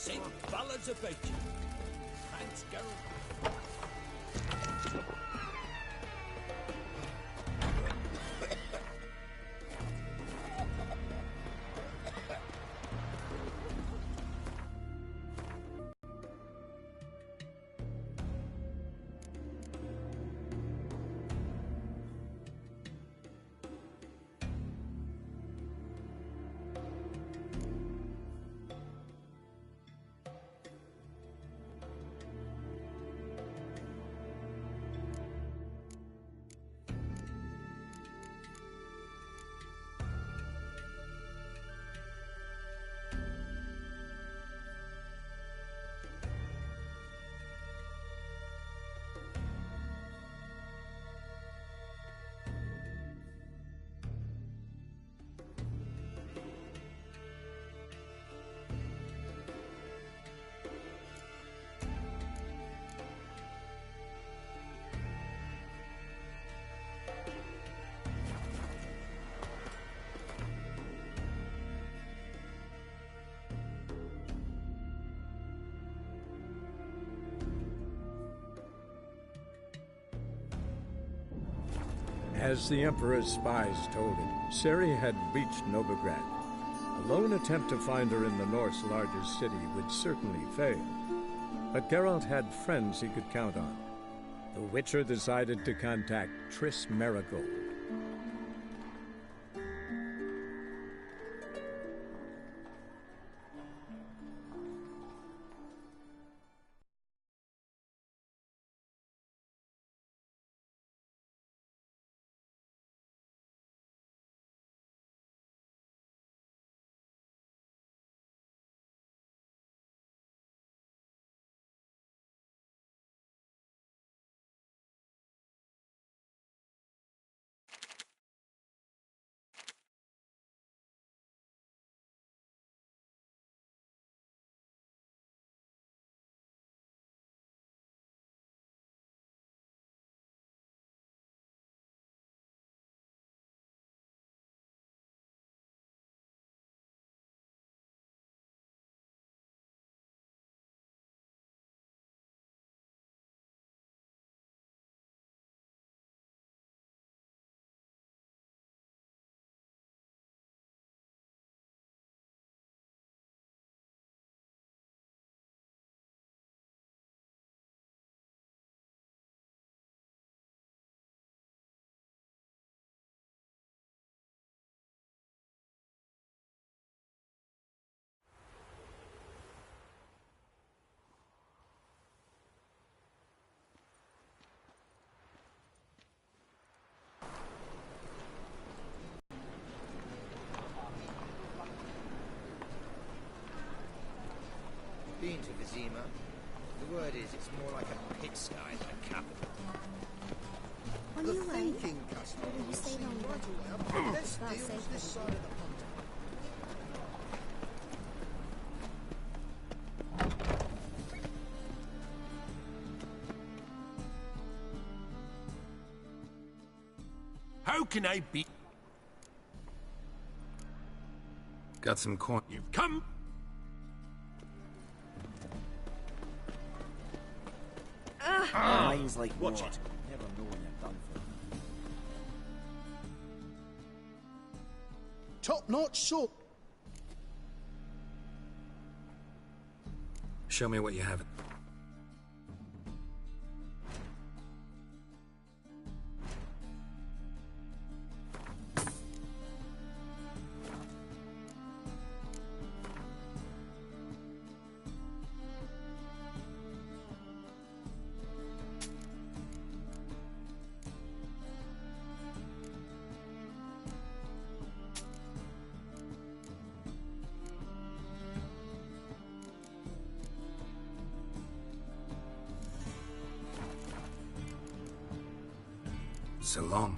sing ballads about you. Thanks, Geralt. As the Emperor's spies told him, Ciri had reached Novigrad. A lone attempt to find her in the North's largest city would certainly fail. But Geralt had friends he could count on. The Witcher decided to contact Triss Merigold. Been to Vizima. The word is it's more like a pigsty than a capital. On The your way? thinking customer Will you stay seem longer? right away. Let's That's deal safe, with this isn't side of the pond. How can I be? Got some coin. You've come. Mine's like Watch war. it. Never know when you're done for. Top-notch salt. Show me what you have. So long.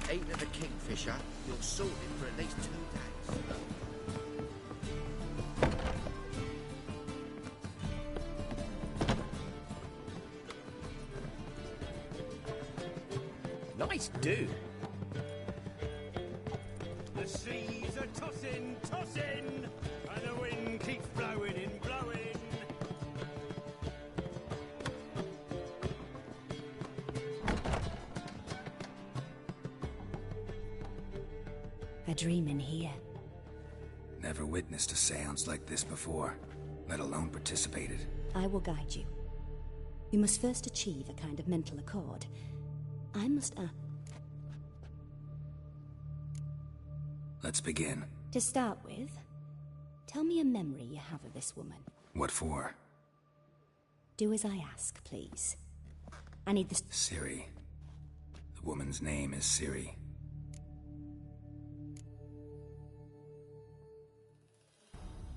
Ain't of the kingfisher. You're sorted for at least 2 days. Please do. The seas are tossing, tossing, and the wind keeps blowing and blowing. A dream in here. Never witnessed a seance like this before, let alone participated. I will guide you. You must first achieve a kind of mental accord. I must Let's begin. To start with, tell me a memory you have of this woman. What for? Do as I ask, please. I need this. Ciri. The woman's name is Ciri.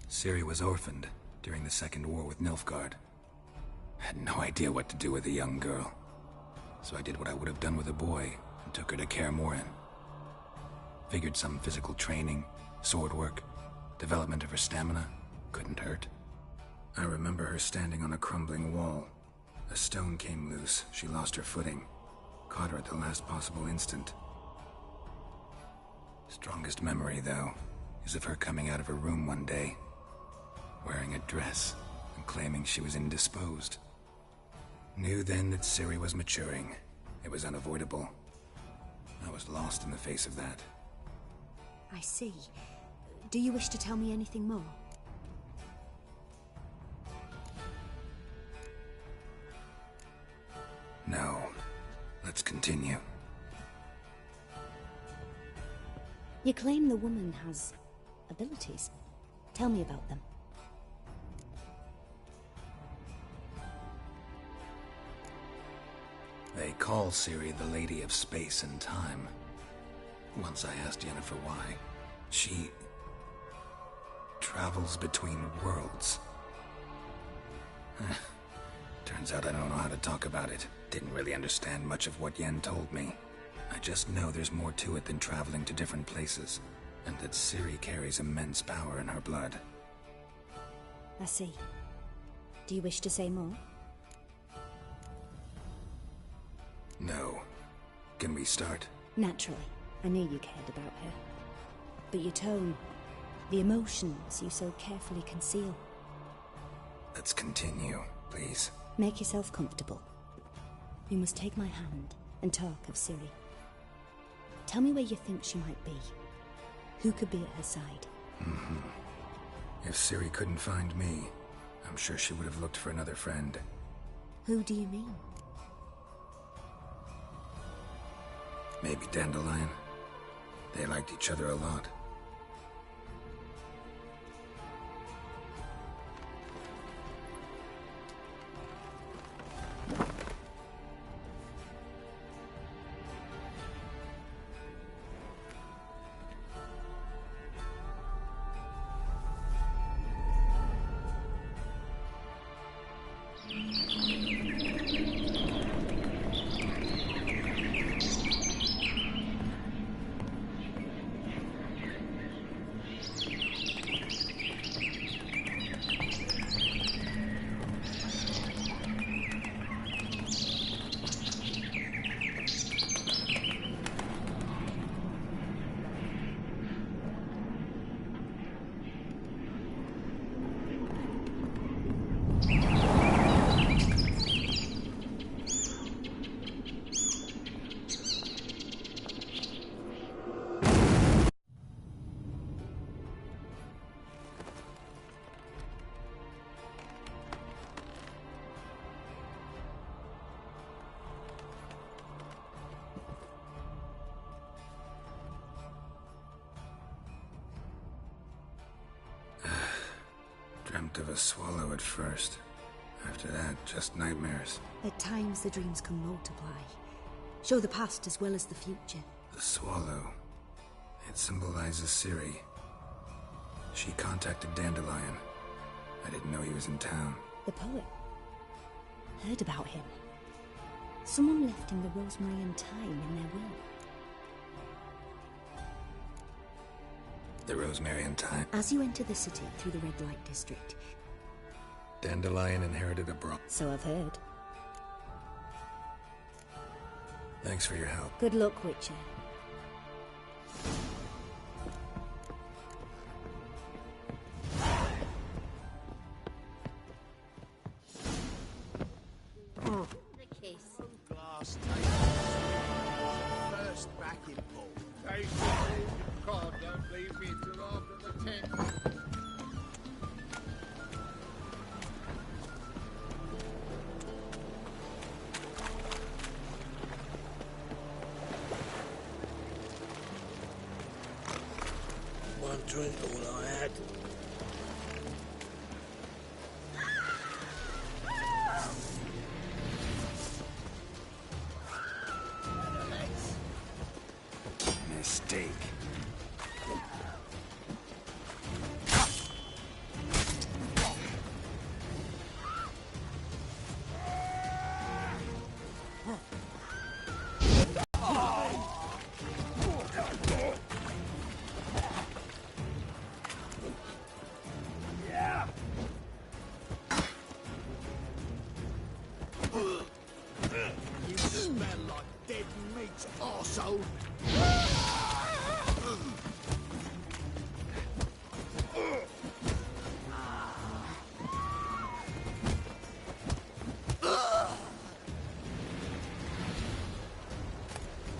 Ciri was orphaned during the Second War with Nilfgaard. Had no idea what to do with a young girl. So I did what I would have done with a boy and took her to Kaer Morhen. Figured some physical training, sword work, development of her stamina couldn't hurt. I remember her standing on a crumbling wall. A stone came loose, she lost her footing. Caught her at the last possible instant. Strongest memory, though, is of her coming out of her room one day, wearing a dress and claiming she was indisposed. Knew then that Ciri was maturing. It was unavoidable. I was lost in the face of that. I see. Do you wish to tell me anything more? No. Let's continue. You claim the woman has abilities. Tell me about them. They call Ciri the Lady of Space and Time. Once I asked Yennefer why. She travels between worlds. Turns out I don't know how to talk about it. Didn't really understand much of what Yen told me. I just know there's more to it than traveling to different places, and that Ciri carries immense power in her blood. I see. Do you wish to say more? No. Can we start? Naturally. I knew you cared about her. But your tone, the emotions you so carefully conceal. Let's continue, please. Make yourself comfortable. You must take my hand and talk of Ciri. Tell me where you think she might be. Who could be at her side? If Ciri couldn't find me, I'm sure she would have looked for another friend. Who do you mean? Maybe Dandelion. They liked each other a lot. Dreamt of a swallow at first. After that, just nightmares. At times the dreams can multiply. Show the past as well as the future. The swallow. It symbolizes Ciri. She contacted Dandelion. I didn't know he was in town. The poet. Heard about him. Someone left him the rosemary and thyme in their will. The rosemary and thyme. As you enter the city through the red light district. Dandelion inherited a bro. So I've heard. Thanks for your help. Good luck, Witcher. The kiss. Glass table. First backing ball. God, don't leave me till after the 10th. One drink, all I had. Mistake. You smell like dead meat, arsehole.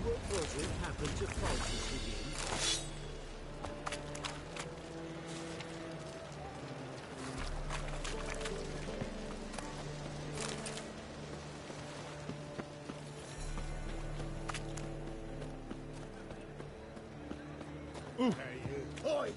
What was it happened to Francis again? Oi!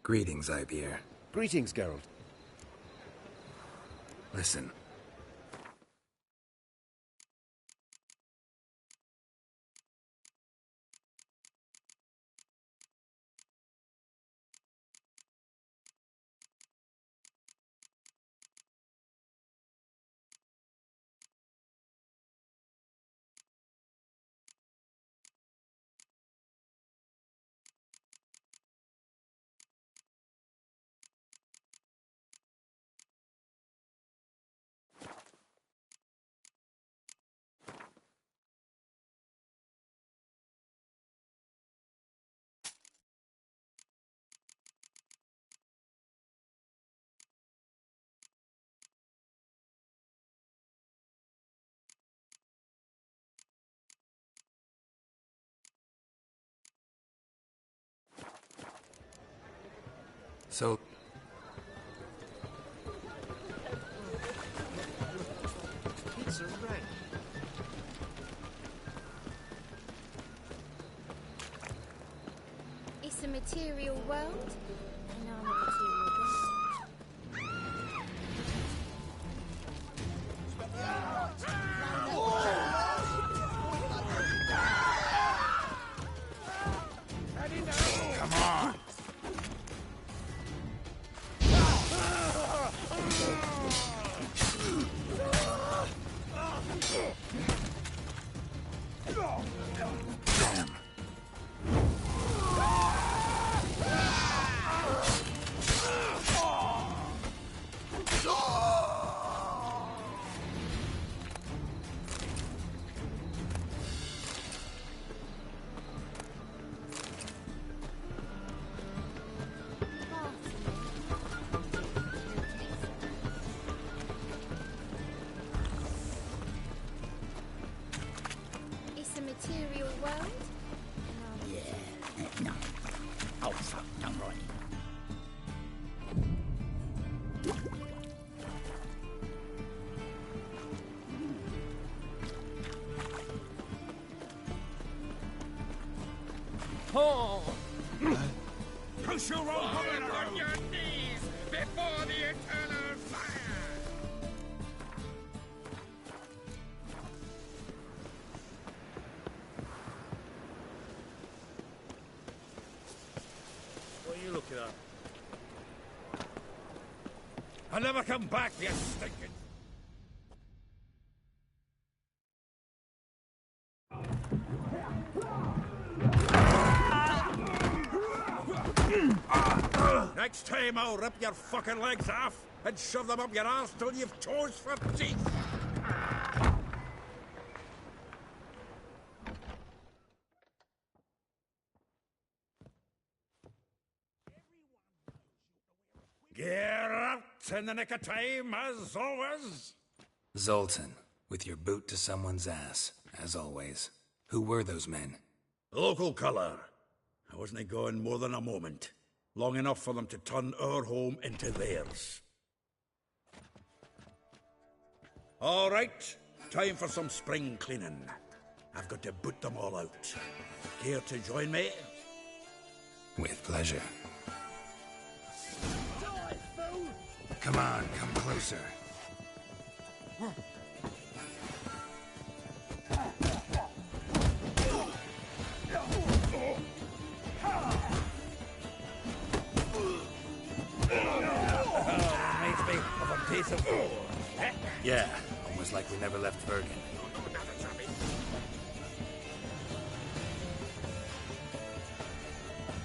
Greetings, Ibeer. Greetings, Geralt. Listen. So, It's a rat. It's a material world, and I'm a material being. come on! Damn. It's a material world, and I'm a No. Oh, fuck, I'm right. Crucial roll On your knees before the eternal fire! What are you looking at? I'll never come back, you stinking Next time I'll rip your fucking legs off and shove them up your arse till you've toes for teeth. Get out in the nick of time, as always. Zoltan, with your boot to someone's ass, as always. Who were those men? Local colour. I wasn't gone more than a moment. Long enough for them to turn our home into theirs. All right, time for some spring cleaning. I've got to boot them all out. Care to join me? With pleasure. Come on, come closer. Reminds me of a piece of ore. Yeah, almost like we never left Bergen.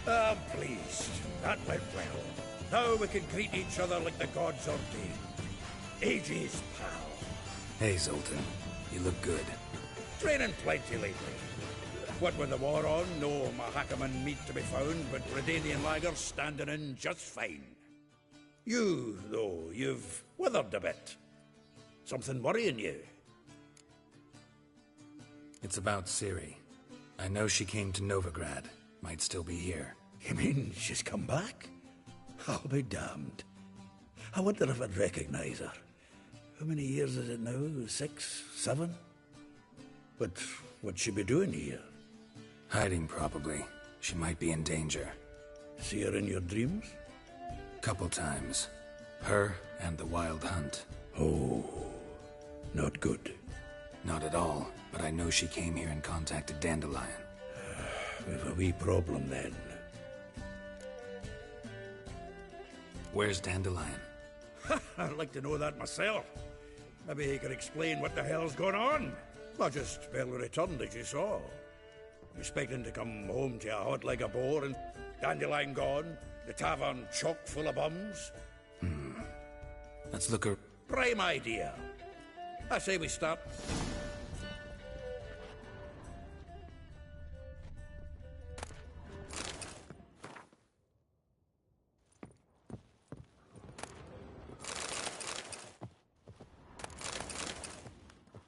I'm pleased. That went well. Now we can greet each other like the gods ordained. Ages, pal. Hey, Zoltan. You look good. Training plenty lately. What with the war on, no Mahakaman meat to be found, but Redanian lagers standing in just fine. You, though, you've withered a bit. Something worrying you? It's about Ciri. I know she came to Novigrad. Might still be here. You mean she's come back? I'll be damned. I wonder if I'd recognize her. How many years is it now? 6, 7? But what'd she be doing here? Hiding, probably. She might be in danger. See her in your dreams? Couple times. Her and the Wild Hunt. Oh, not good. Not at all, but I know she came here and contacted Dandelion. We've a wee problem then. Where's Dandelion? I'd like to know that myself. Maybe he could explain what the hell's going on. I just barely returned, as you saw. Expecting to come home to a hod like a boar and Dandelion gone, the tavern chock full of bums. Let's look her... Prime idea. I say we start.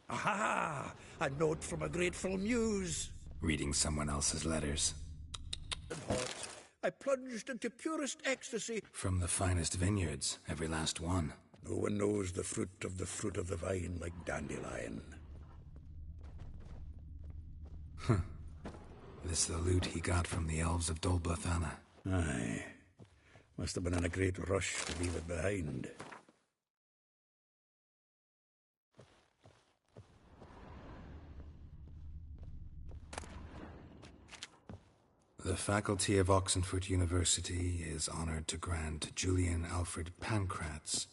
Aha! A note from a grateful muse. Reading someone else's letters. Hot. I plunged into purest ecstasy. From the finest vineyards, every last one. No one knows the fruit of the vine like Dandelion. This the loot he got from the elves of Dol Blathanna. Aye. Must have been in a great rush to leave it behind. The faculty of Oxenfurt University is honored to grant Julian Alfred Pancratz,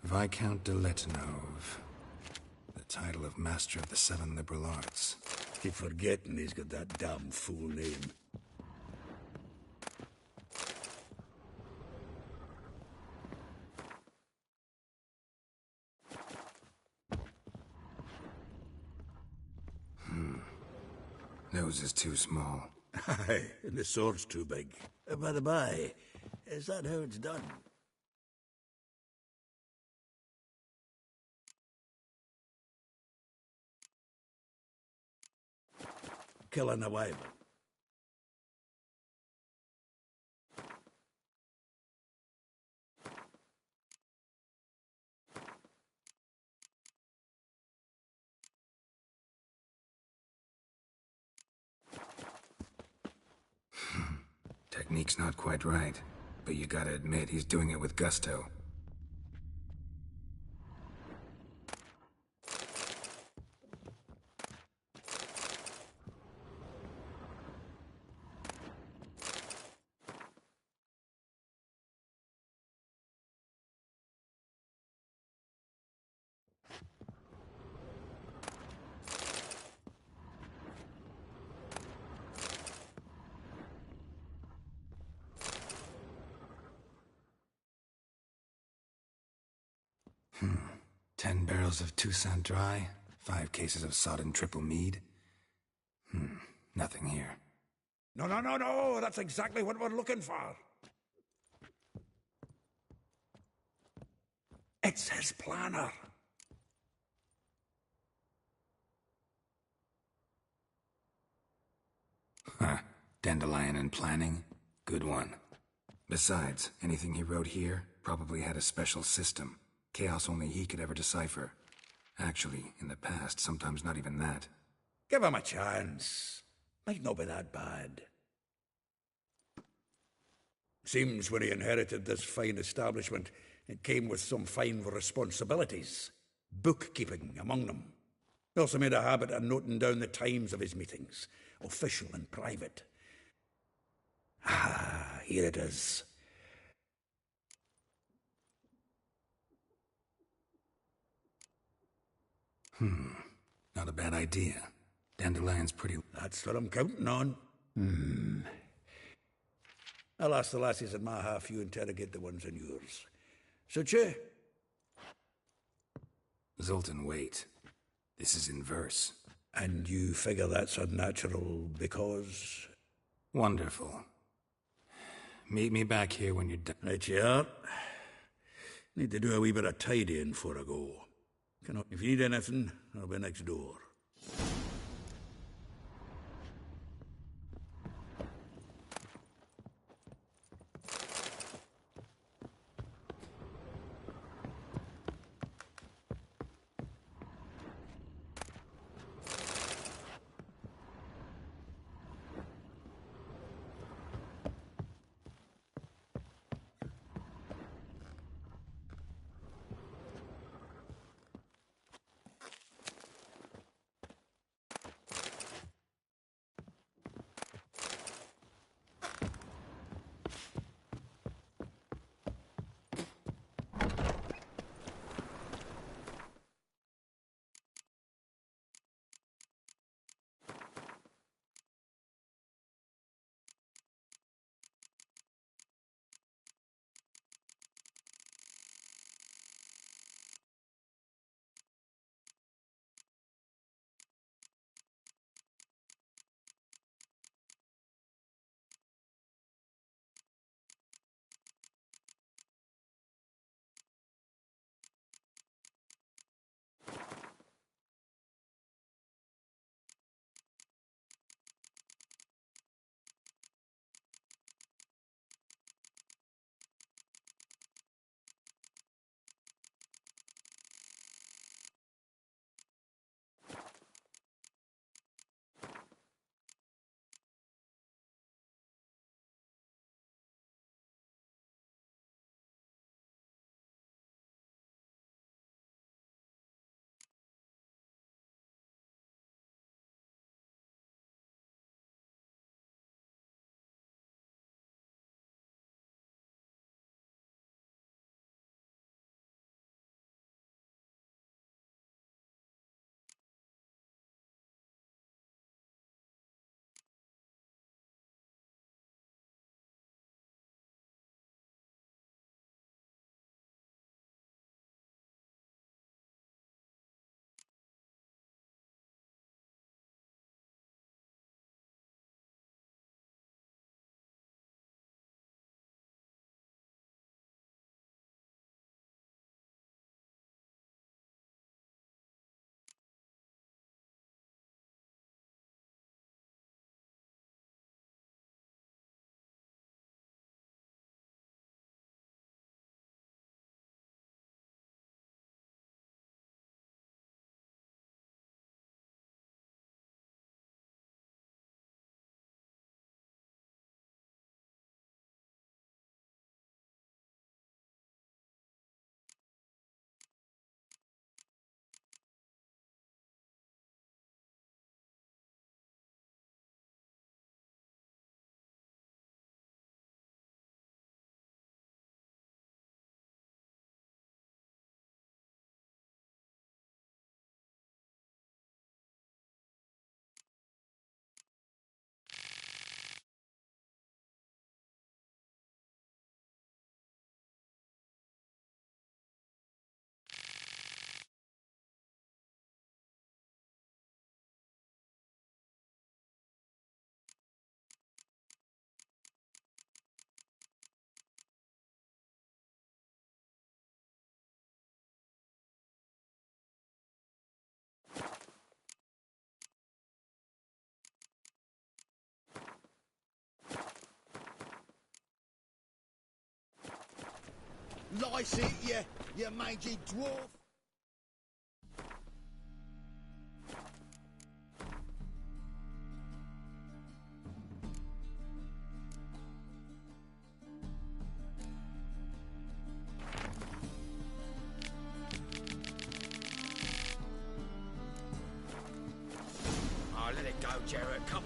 Viscount de Letonov, the title of Master of the Seven Liberal Arts. Keep forgetting he's got that damn fool name. Nose is too small. Aye, and the sword's too big. By the by, is that how it's done? Killing a wyvern. Technique's not quite right, but you gotta admit he's doing it with gusto. 10 barrels of Toussaint Dry, 5 cases of sodden triple mead. Nothing here. No, no, no, no! That's exactly what we're looking for. It's his planner. Huh. Dandelion and planning? Good one. Besides, anything he wrote here probably had a special system. Chaos only he could ever decipher. Actually, in the past, sometimes not even that. Give him a chance. Might not be that bad. Seems when he inherited this fine establishment, it came with some fine responsibilities. Bookkeeping among them. He also made a habit of noting down the times of his meetings, official and private. Ah, here it is. Not a bad idea. Dandelion's pretty... That's what I'm counting on. I'll ask the lassies in my half, you interrogate the ones in yours. Suit you? Zoltan, wait. This is in verse. And you figure that's unnatural because... Wonderful. Meet me back here when you're done. Right you are. Need to do a wee bit of tidying before I go. If you need anything, I'll be next door. Lice it, you mangy dwarf! Oh, let it go, Jarrett. Come.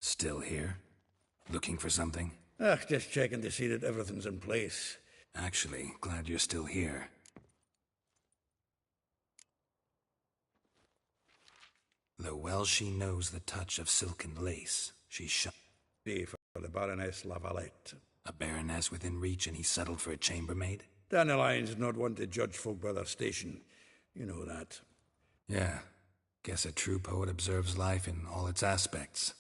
Still here? Looking for something? Just checking to see that everything's in place. Actually, glad you're still here. Though well she knows the touch of silken lace, she's shut. For the Baroness Lavalette. A baroness within reach and he settled for a chambermaid? Dandelion's not one to judge folk by their station. You know that. Yeah. Guess a true poet observes life in all its aspects.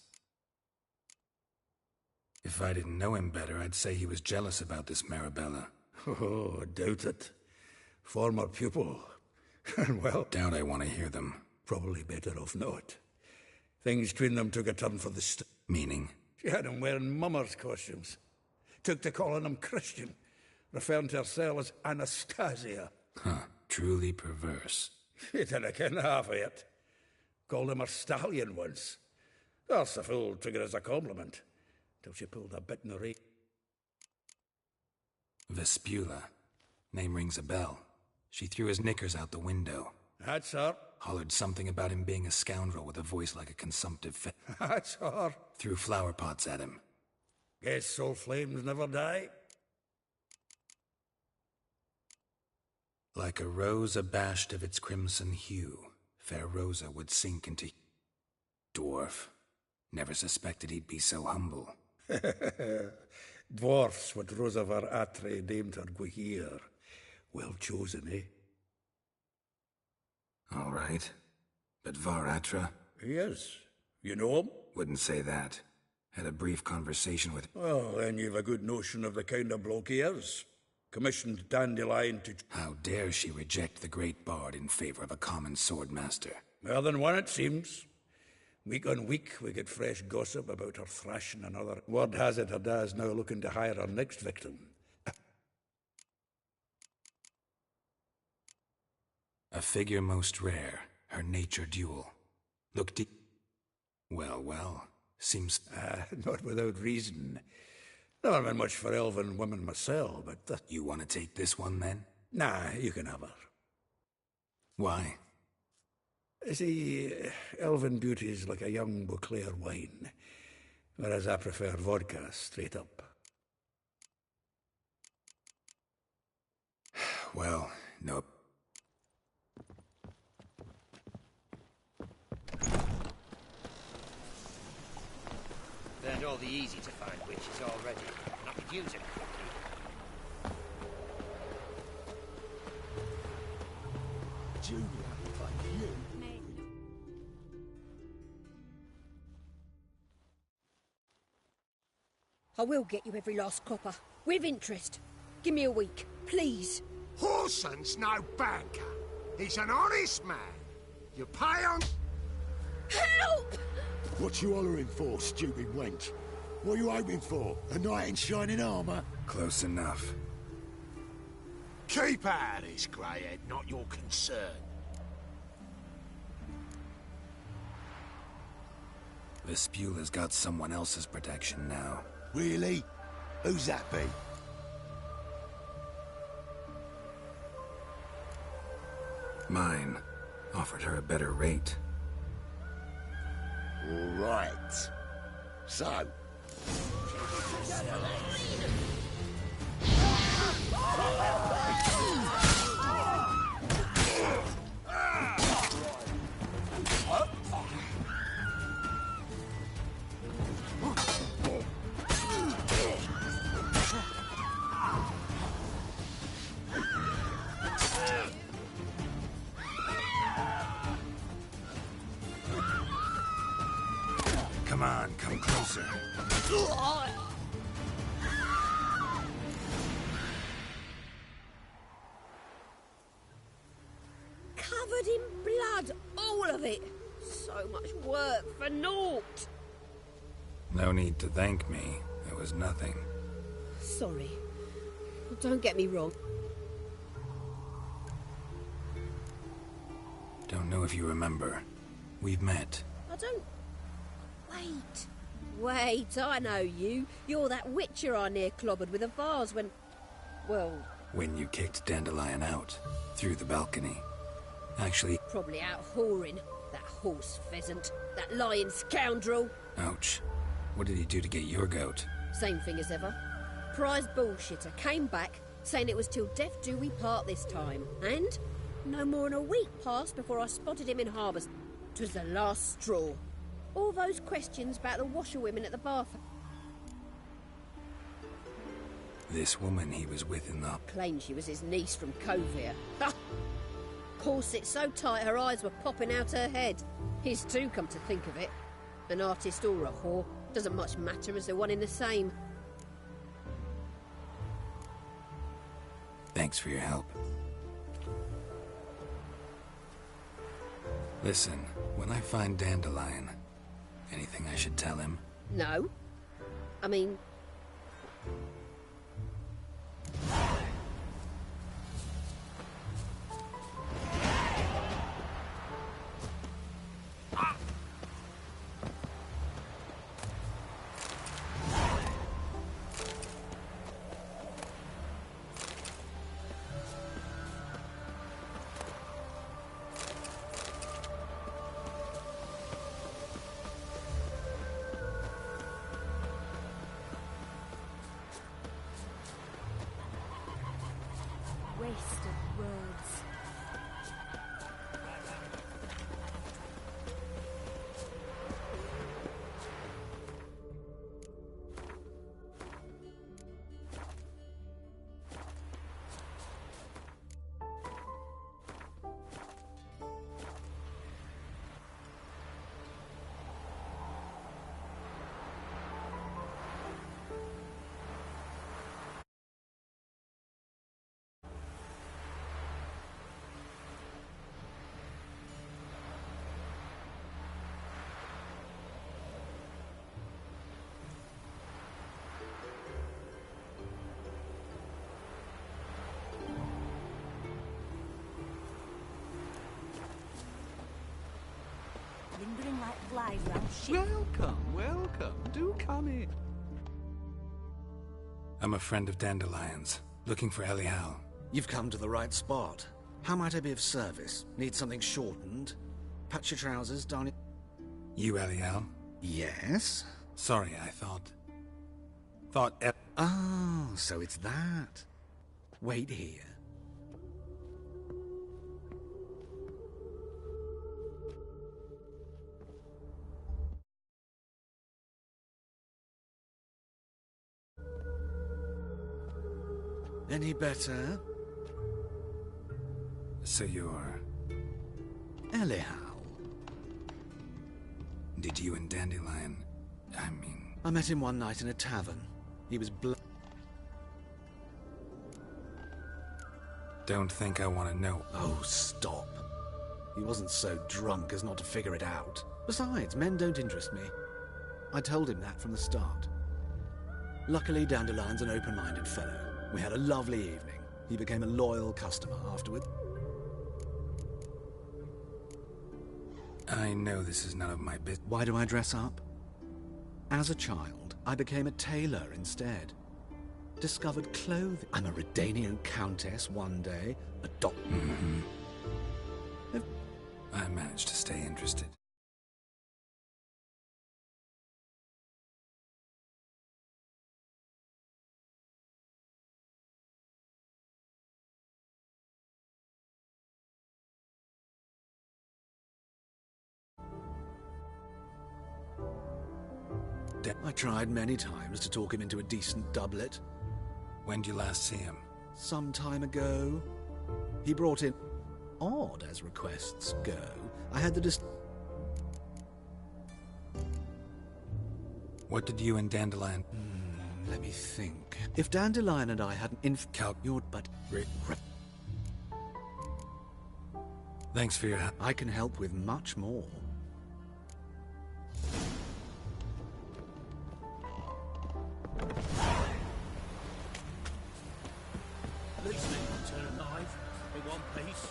If I didn't know him better, I'd say he was jealous about this Marabella. Oh, doubt it. Former pupil. And well... Doubt I want to hear them. Probably better off not. Things between them took a turn for the Meaning? She had him wearing mummers' costumes. Took to calling him Christian, referring to herself as Anastasia. Huh. Truly perverse. She didn't ken half of it. Called him her stallion once. That's the fool took it as a compliment. Till she pulled a bit in the rein. Vespula. Name rings a bell. She threw his knickers out the window. That's her. Hollered something about him being a scoundrel with a voice like a consumptive fit. That's her. Threw flower pots at him. Guess soul flames never die. Like a rose abashed of its crimson hue, fair Rosa would sink into... Dwarf. Never suspected he'd be so humble. Dwarfs what Rosa var Atre named her Guihir. Well chosen, eh? All right. But Var Atra? Yes. You know him? Wouldn't say that. Had a brief conversation with... Well, then you've a good notion of the kind of bloke he is. Commissioned Dandelion to... How dare she reject the great bard in favor of a common swordmaster? More than one, it seems. Week on week, we get fresh gossip about her thrashing another. Word has it her dad's now looking to hire her next victim. A figure most rare, her nature dual. Look deep... Well, seems... Not without reason. Never been much for elven women myself, but... You want to take this one, then? Nah, you can have her. Why? See, elven beauty's like a young Beauclair wine, whereas I prefer vodka straight up. Well, nope. Learned all the easy-to-find witches already, and I could use them. Julia, thank you. I will get you every last copper, with interest. Give me a week, please. Horson's no banker. He's an honest man. You pay on... Help! What you hollering for, stupid wench? What are you hoping for? A knight in shining armour? Close enough. Keep out of this, greyhead, not your concern. Vespula's got someone else's protection now. Really? Who's that be? Mine. Offered her a better rate. Right. So... Come on, come closer. Covered in blood, all of it. So much work for naught. No need to thank me. It was nothing. Sorry. Don't get me wrong. Don't know if you remember. We've met. I don't... Wait, I know you. You're that witcher I near clobbered with a vase when... Well... When you kicked Dandelion out. Through the balcony. Actually... Probably out whoring. That horse pheasant. That lying scoundrel. Ouch. What did he do to get your goat? Same thing as ever. Prize bullshitter came back, saying it was till death do we part this time. And no more than a week passed before I spotted him in harbour. 'Twas the last straw. All those questions about the washerwomen at the bath. This woman he was with in the... Claimed she was his niece from Kovir. Ha! Corset so tight her eyes were popping out her head. His too, come to think of it. An artist or a whore. Doesn't much matter as they're one in the same. Thanks for your help. Listen, when I find Dandelion, anything I should tell him? No. I mean... Wasted words. Lingering like flies round ship. Welcome. Do come in. I'm a friend of Dandelion's, looking for Elial. You've come to the right spot. How might I be of service? Need something shortened? Patch your trousers, darn it. You Elial? Yes? Sorry, I thought... Oh, so it's that. Wait here. Any better? So you're... Elial. Did you and Dandelion... I met him one night in a tavern. He was Don't think I want to know. Oh, stop. He wasn't so drunk as not to figure it out. Besides, men don't interest me. I told him that from the start. Luckily, Dandelion's an open-minded fellow. We had a lovely evening. He became a loyal customer afterward. I know this is none of my business. Why do I dress up? As a child, I became a tailor instead. Discovered clothing. I'm a Redanian countess one day, a doctor. I managed to stay interested. I tried many times to talk him into a decent doublet. When did you last see him? Some time ago. He brought in... odd as requests go. I had the What did you and Dandelion... Let me think. If Dandelion and I hadn't you'd but... Thanks for your help. I can help with much more. These men can turn a knife in one piece.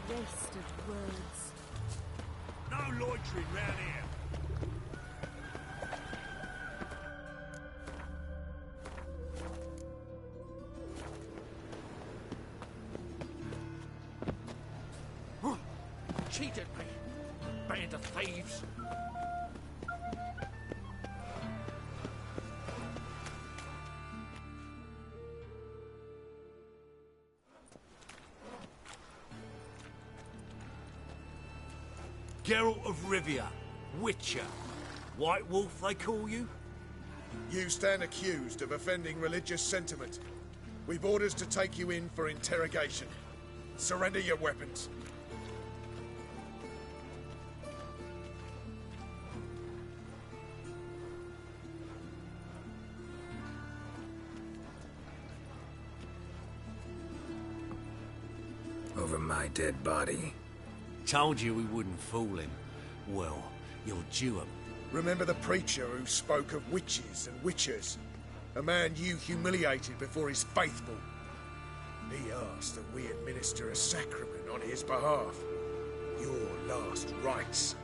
Waste of words. No loitering round here. Cheated me. Band of thieves. Geralt of Rivia, Witcher. White Wolf, they call you? You stand accused of offending religious sentiment. We've orders to take you in for interrogation. Surrender your weapons. Over my dead body. Told you we wouldn't fool him. Well, you're due 'em. Remember the preacher who spoke of witches and witchers? A man you humiliated before his faithful. He asked that we administer a sacrament on his behalf. Your last rites.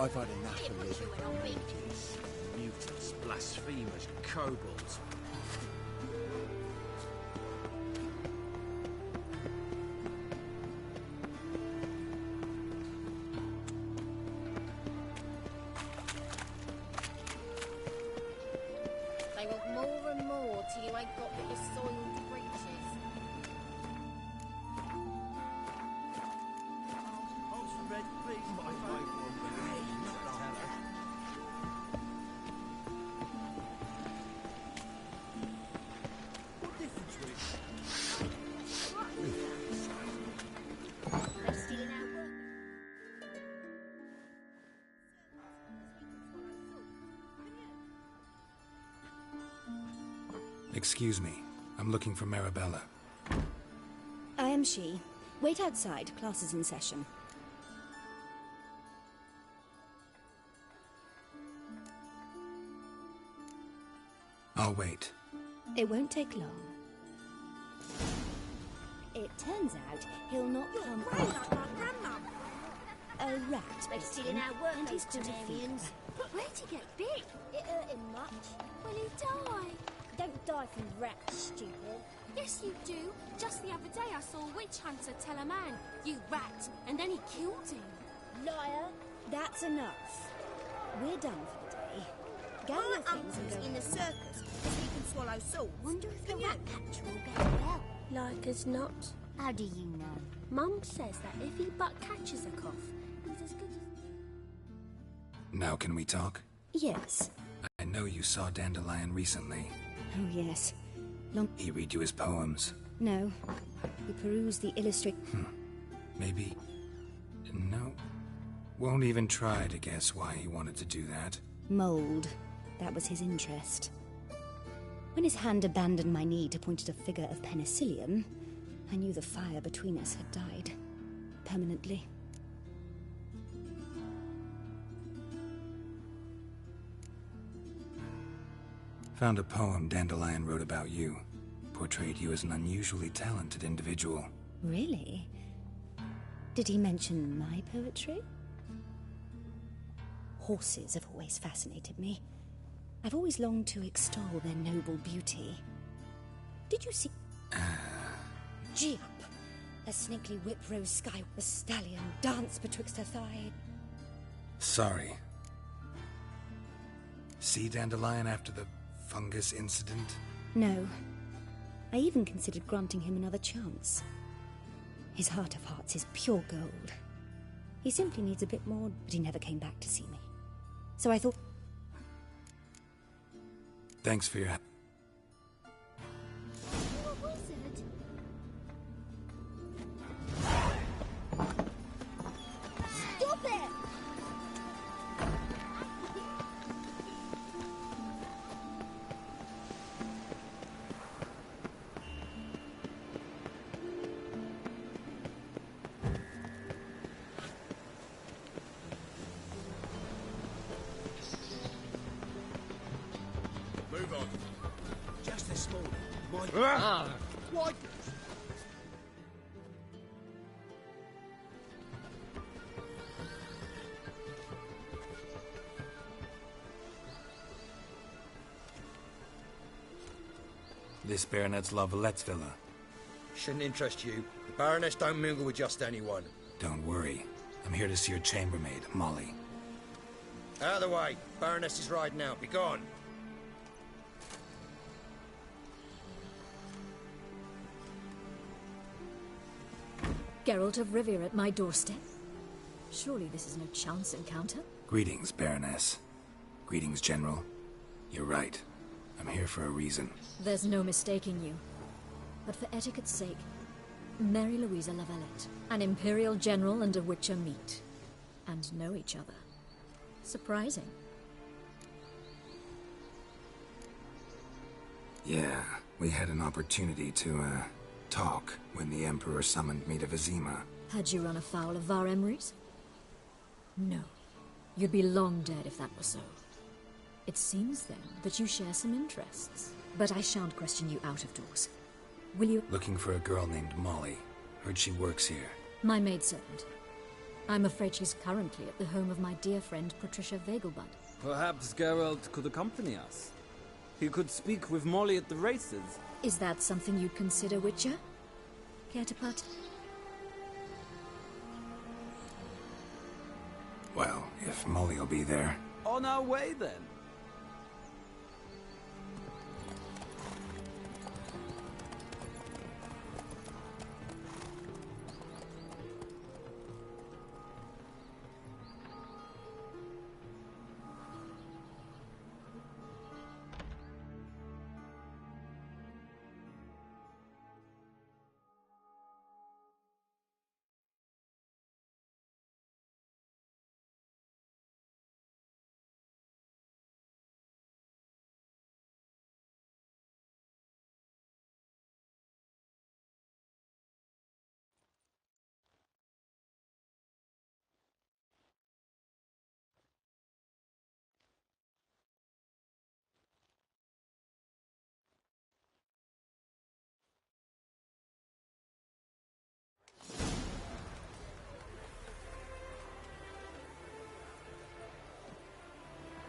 I've had enough of living Monkeys, mutants, blasphemers, kobolds. They want more and more till you ain't got but your soiled breeches. Red, please, my Excuse me. I'm looking for Marabella. I am she. Wait outside. Class is in session. I'll wait. It won't take long. It turns out he'll not come after a rat They're stealing our work, and he's those got a fever. Temerians. Where'd he get bit? It hurt him much. Will he die? Don't die from rats, stupid. Yes, you do. Just the other day I saw a witch hunter tell a man, "You rat," and then he killed him. Liar. That's enough. We're done for the day. Gather My your things and uncle's go in the home. circus because he can swallow salt. Wonder if the Can you? rat catcher will get well. Like as not. How do you know? Mum says that if he but catches a cough, he's as good as... Now can we talk? Yes. I know you saw Dandelion recently. Oh, yes. He read you his poems. No. We peruse the Maybe... No. Won't even try to guess why he wanted to do that. mold. That was his interest. When his hand abandoned my knee to point at a figure of penicillium, I knew the fire between us had died. Permanently. Found a poem Dandelion wrote about you. Portrayed you as an unusually talented individual. Really? Did he mention my poetry? Horses have always fascinated me. I've always longed to extol their noble beauty. Did you see... Gee up! A snakely whip rose sky, a stallion danced betwixt her thigh. Sorry. See Dandelion after the fungus incident? No. I even considered granting him another chance. His heart of hearts is pure gold. He simply needs a bit more, but he never came back to see me. So I thought... Thanks for your help. Stop it! Move on. Just this morning, my... Why? This Baronet's La Vallette's villa. Shouldn't interest you. The Baroness don't mingle with just anyone. Don't worry. I'm here to see your chambermaid, Molly. Out of the way. Baroness is riding out. Be gone. Geralt of Rivia at my doorstep? Surely this is no chance encounter? Greetings, Baroness. Greetings, General. You're right. I'm here for a reason. There's no mistaking you. But for etiquette's sake, Mary Louisa La Valette, an Imperial General and a Witcher meet. And know each other. Surprising. Yeah, we had an opportunity to, talk when the Emperor summoned me to Vizima. Had you run afoul of Var Emrys? No. You'd be long dead if that were so. It seems, then, that you share some interests. But I shan't question you out of doors. Will you— Looking for a girl named Molly. Heard she works here. My maidservant. I'm afraid she's currently at the home of my dear friend Patricia Vegelbud. Perhaps Geralt could accompany us. He could speak with Molly at the races. Is that something you'd consider, Witcher? Care to part? Well, if Molly'll be there. On our way, then.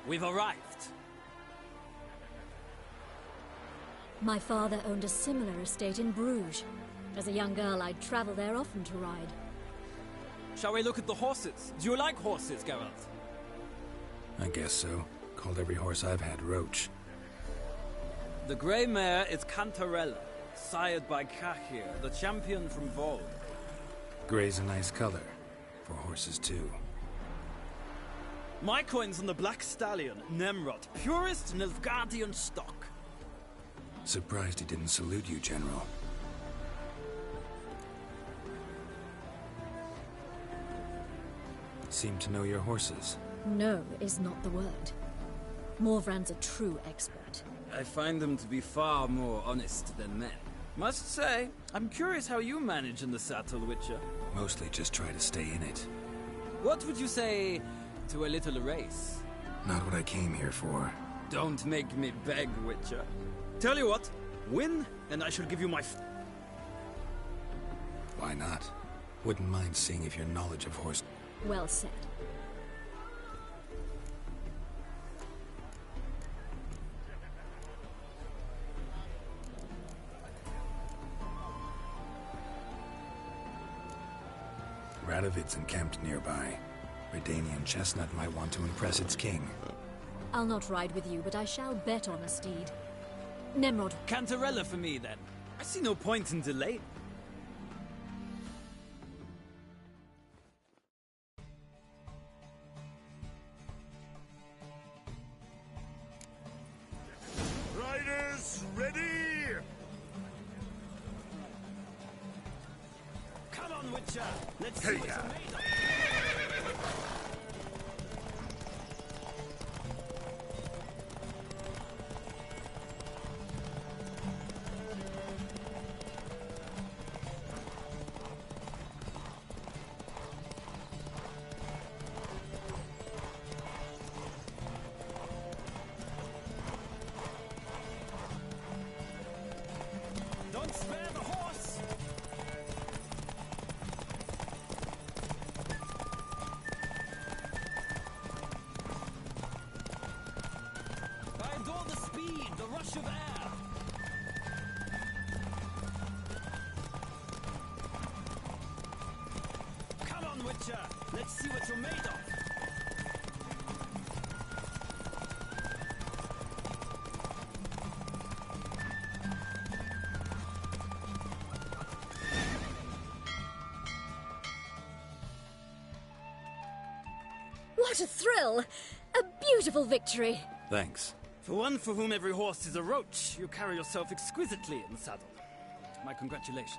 We've arrived. My father owned a similar estate in Bruges. As a young girl, I'd travel there often to ride. Shall we look at the horses? Do you like horses, Geralt? I guess so. Called every horse I've had Roach. The grey mare is Cantarella, sired by Cahir, the champion from Vol. Grey's a nice color. For horses, too. My coin's on the Black Stallion, Nemrod, purest Nilfgaardian stock. Surprised he didn't salute you, General. Seem to know your horses. No is not the word. Morvran's a true expert. I find them to be far more honest than men. Must say, I'm curious how you manage in the saddle, Witcher. Mostly just try to stay in it. What would you say to a little race? Not what I came here for. Don't make me beg, Witcher. Tell you what, win, and I shall give you my Why not? Wouldn't mind seeing if your knowledge of horse... Well said. Radovid's encamped nearby. Redanian Chestnut might want to impress its king. I'll not ride with you, but I shall bet on a steed. Nemrod. Cantarella for me, then. I see no point in delay. Riders, ready! Come on, Witcher! Let's see what you're made of! Don't spare the horse! I adore the speed, the rush of air! Come on, Witcher! Let's see what you're made of! What a thrill! A beautiful victory! Thanks. For one for whom every horse is a roach, you carry yourself exquisitely in the saddle. My congratulations.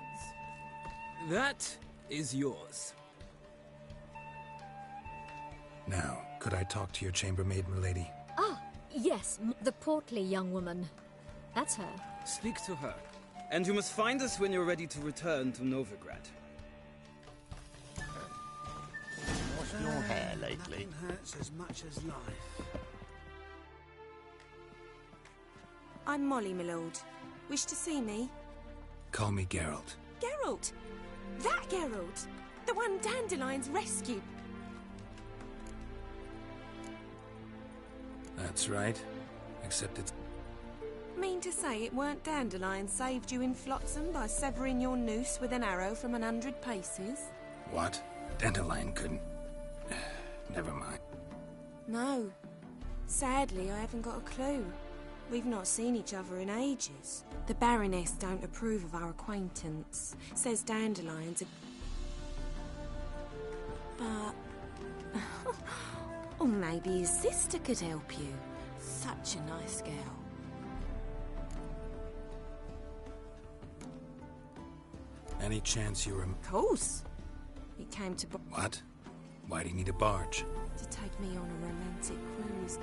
That is yours. Now, could I talk to your chambermaid, milady? Ah, yes, the portly young woman. That's her. Speak to her. And you must find us when you're ready to return to Novigrad. What's your hair lately? Nothing hurts as much as life. I'm Molly, my lord. Wish to see me? Call me Geralt. Geralt! That Geralt! The one Dandelion's rescued. That's right. Except it's... Mean to say it weren't Dandelion saved you in Flotsam by severing your noose with an arrow from 100 paces? What? Dandelion couldn't... Never mind. No. Sadly, I haven't got a clue. We've not seen each other in ages. The Baroness don't approve of our acquaintance. Says Dandelion's a... But... or maybe his sister could help you. Such a nice girl. Any chance you were... Of course. He came to... What? Why do you need a barge? To take me on a romantic cruise.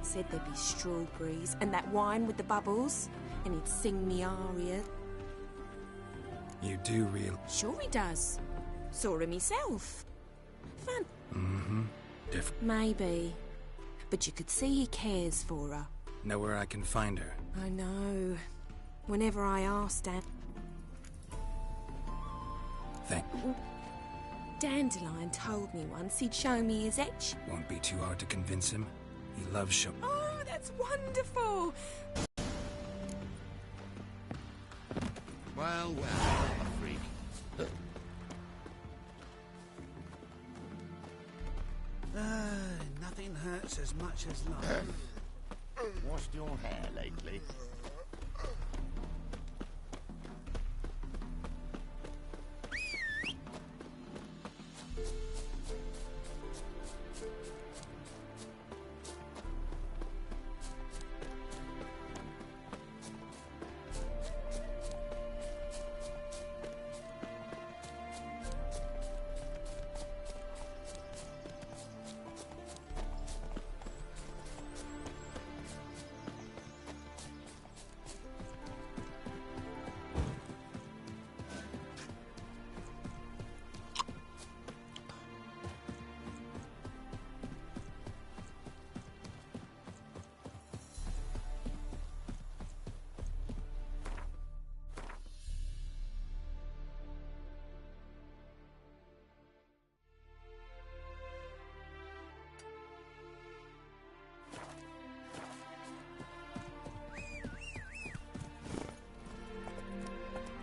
Said there'd be strawberries and that wine with the bubbles, and he'd sing me aria. You do real... Sure he does. Saw him himself. Fun. Mm-hmm. Different. Maybe. But you could see he cares for her. Know where I can find her? I know. Whenever I asked Dan... Thank... Dandelion told me once he'd show me his etch. Won't be too hard to convince him. He loves show... Oh, that's wonderful! Well, I'm a freak. Nothing hurts as much as life. Washed your hair lately?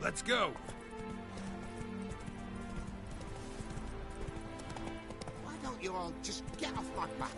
let's go. Why don't you all just get off my back?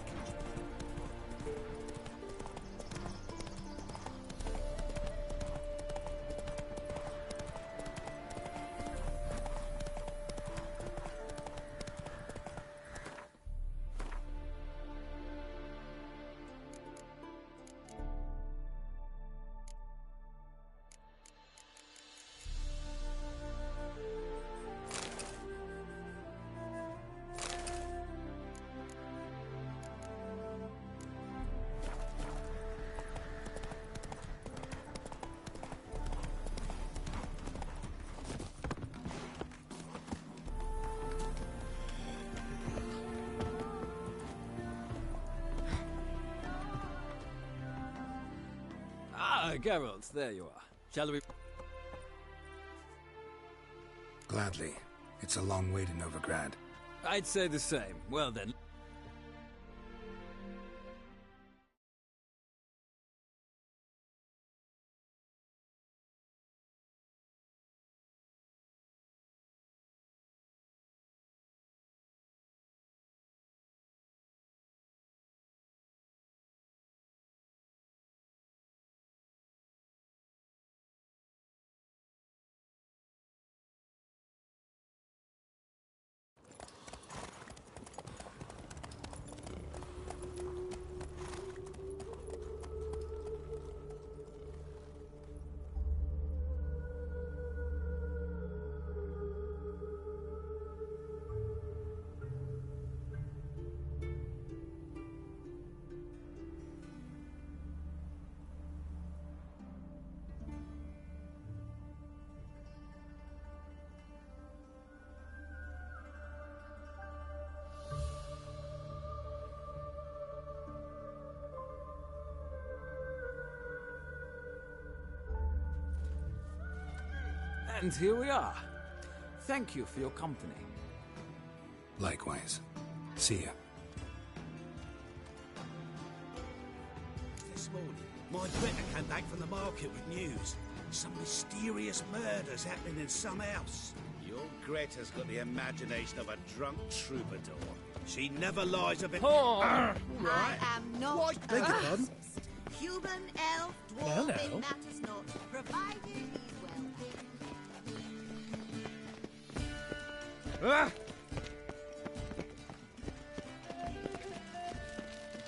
Ah, Geralt, there you are. Shall we... Gladly. It's a long way to Novigrad. I'd say the same. Well then... And here we are. Thank you for your company. Likewise. See ya. This morning, my Greta came back from the market with news. Some mysterious murders happening in some house. Your Greta's got the imagination of a drunk troubadour. She never lies a bit... Oh! Right. I am not Why, beg your pardon? racist. Human, elf, Hello. dwarf, it matters not, provided he's well hidden. Ah!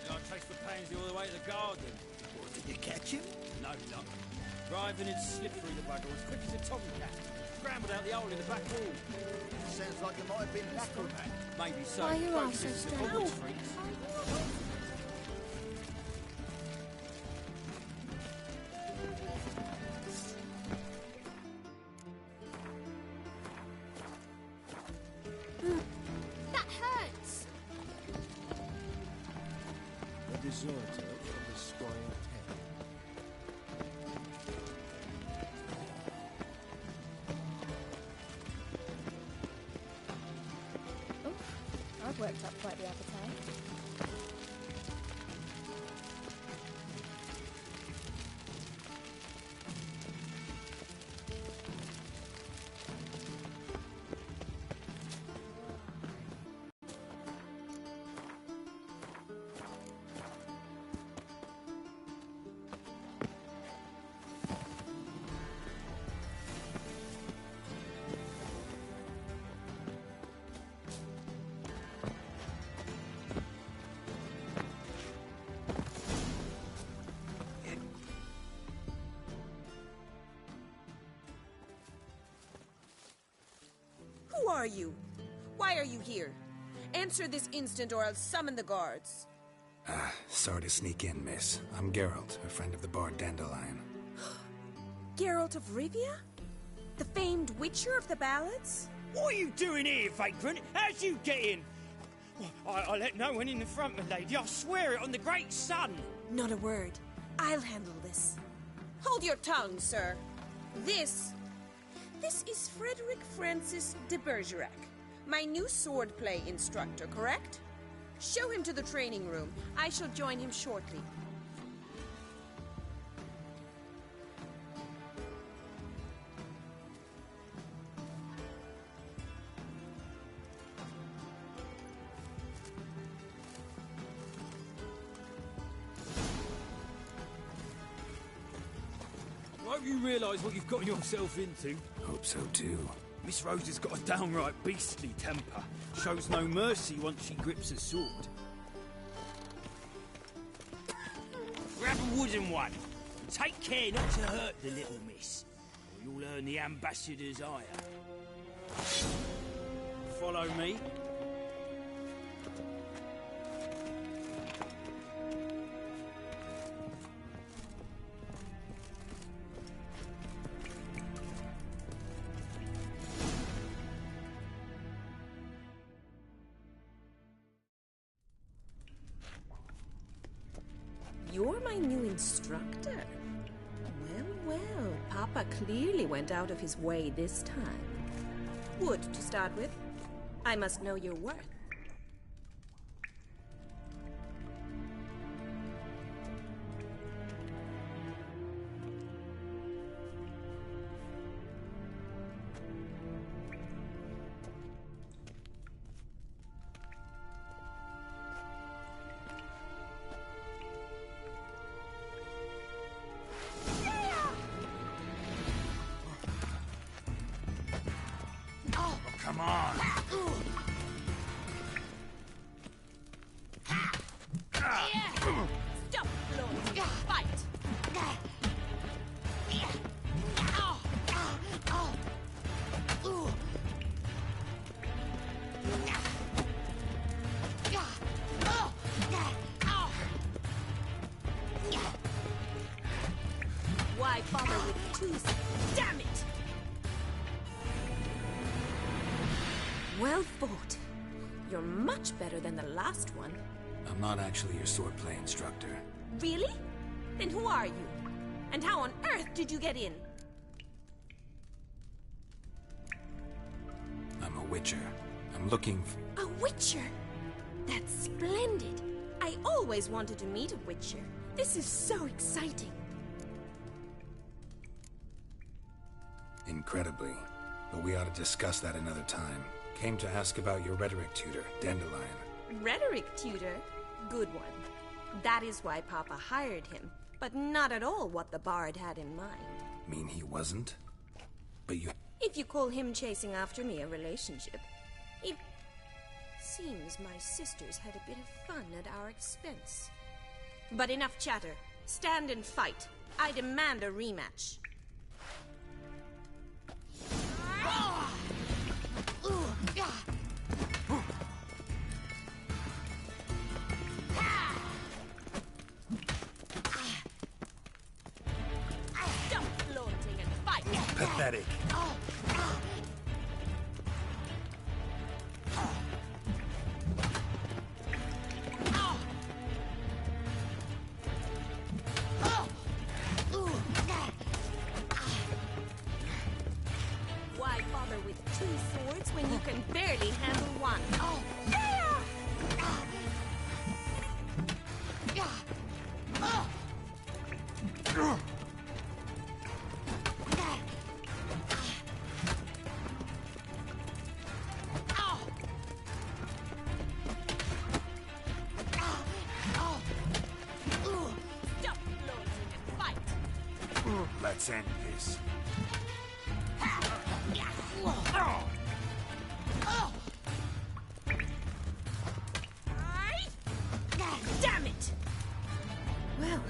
I traced the Pansy all the way to the garden. What, did you catch him? No luck. Driving it slipped through the bugger as quick as a tomcat. Scrambled out the hole in the back wall. Sounds like it might have been tackled. Maybe so. Why are you all Both so is the strange? Hogwarts freaks. That hurts! A deserter from the Squire Town. I've worked up quite the appetite. Who are you? Why are you here? Answer this instant or I'll summon the guards. Sorry to sneak in, miss. I'm Geralt, a friend of the bard Dandelion. Geralt of Rivia? The famed witcher of the ballads? What are you doing here, vagrant? How'd you get in? I let no one in the front, my lady. I swear it on the great sun. Not a word. I'll handle this. Hold your tongue, sir. This is Frederick Francis de Bergerac, my new swordplay instructor, correct? Show him to the training room. I shall join him shortly. Don't you realise what you've gotten yourself into? Hope so too. Miss Rose has got a downright beastly temper. Shows no mercy once she grips a sword. Grab a wooden one. Take care not to hurt the little miss, or you'll earn the ambassador's ire. Follow me. You're my new instructor. Well, Papa clearly went out of his way this time. Wood, to start with. I must know your worth. Come on. Stop, Lord. Fight. Why bother with twos? Damn it! Well fought. You're much better than the last one. I'm not actually your swordplay instructor. Really? Then who are you? And how on earth did you get in? I'm a witcher. I'm looking for... A witcher? That's splendid. I always wanted to meet a witcher. This is so exciting. Incredibly. But we ought to discuss that another time. Came to ask about your rhetoric tutor, Dandelion. Rhetoric tutor? Good one. That is why Papa hired him, but not at all what the bard had in mind. Mean he wasn't? But you... If you call him chasing after me a relationship, it seems my sisters had a bit of fun at our expense. But enough chatter. Stand and fight. I demand a rematch. Stop flaunting and fight! Pathetic. Why bother with two swords when you can barely handle one? Stop flaunting and fight! Let's end this. Damn it! Well,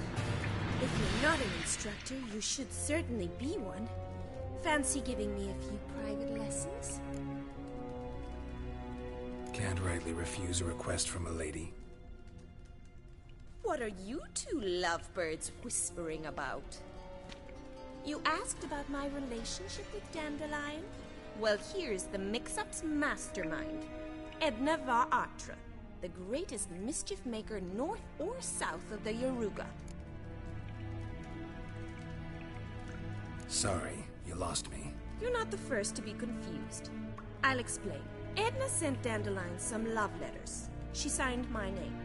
if you're not an instructor, you should certainly be one. Fancy giving me a few private lessons? Can't rightly refuse a request from a lady. What are you two lovebirds whispering about? You asked about my relationship with Dandelion? Well, here's the mix-up's mastermind. Edna var Atra, the greatest mischief maker north or south of the Yaruga. Sorry, you lost me. You're not the first to be confused. I'll explain. Edna sent Dandelion some love letters. She signed my name.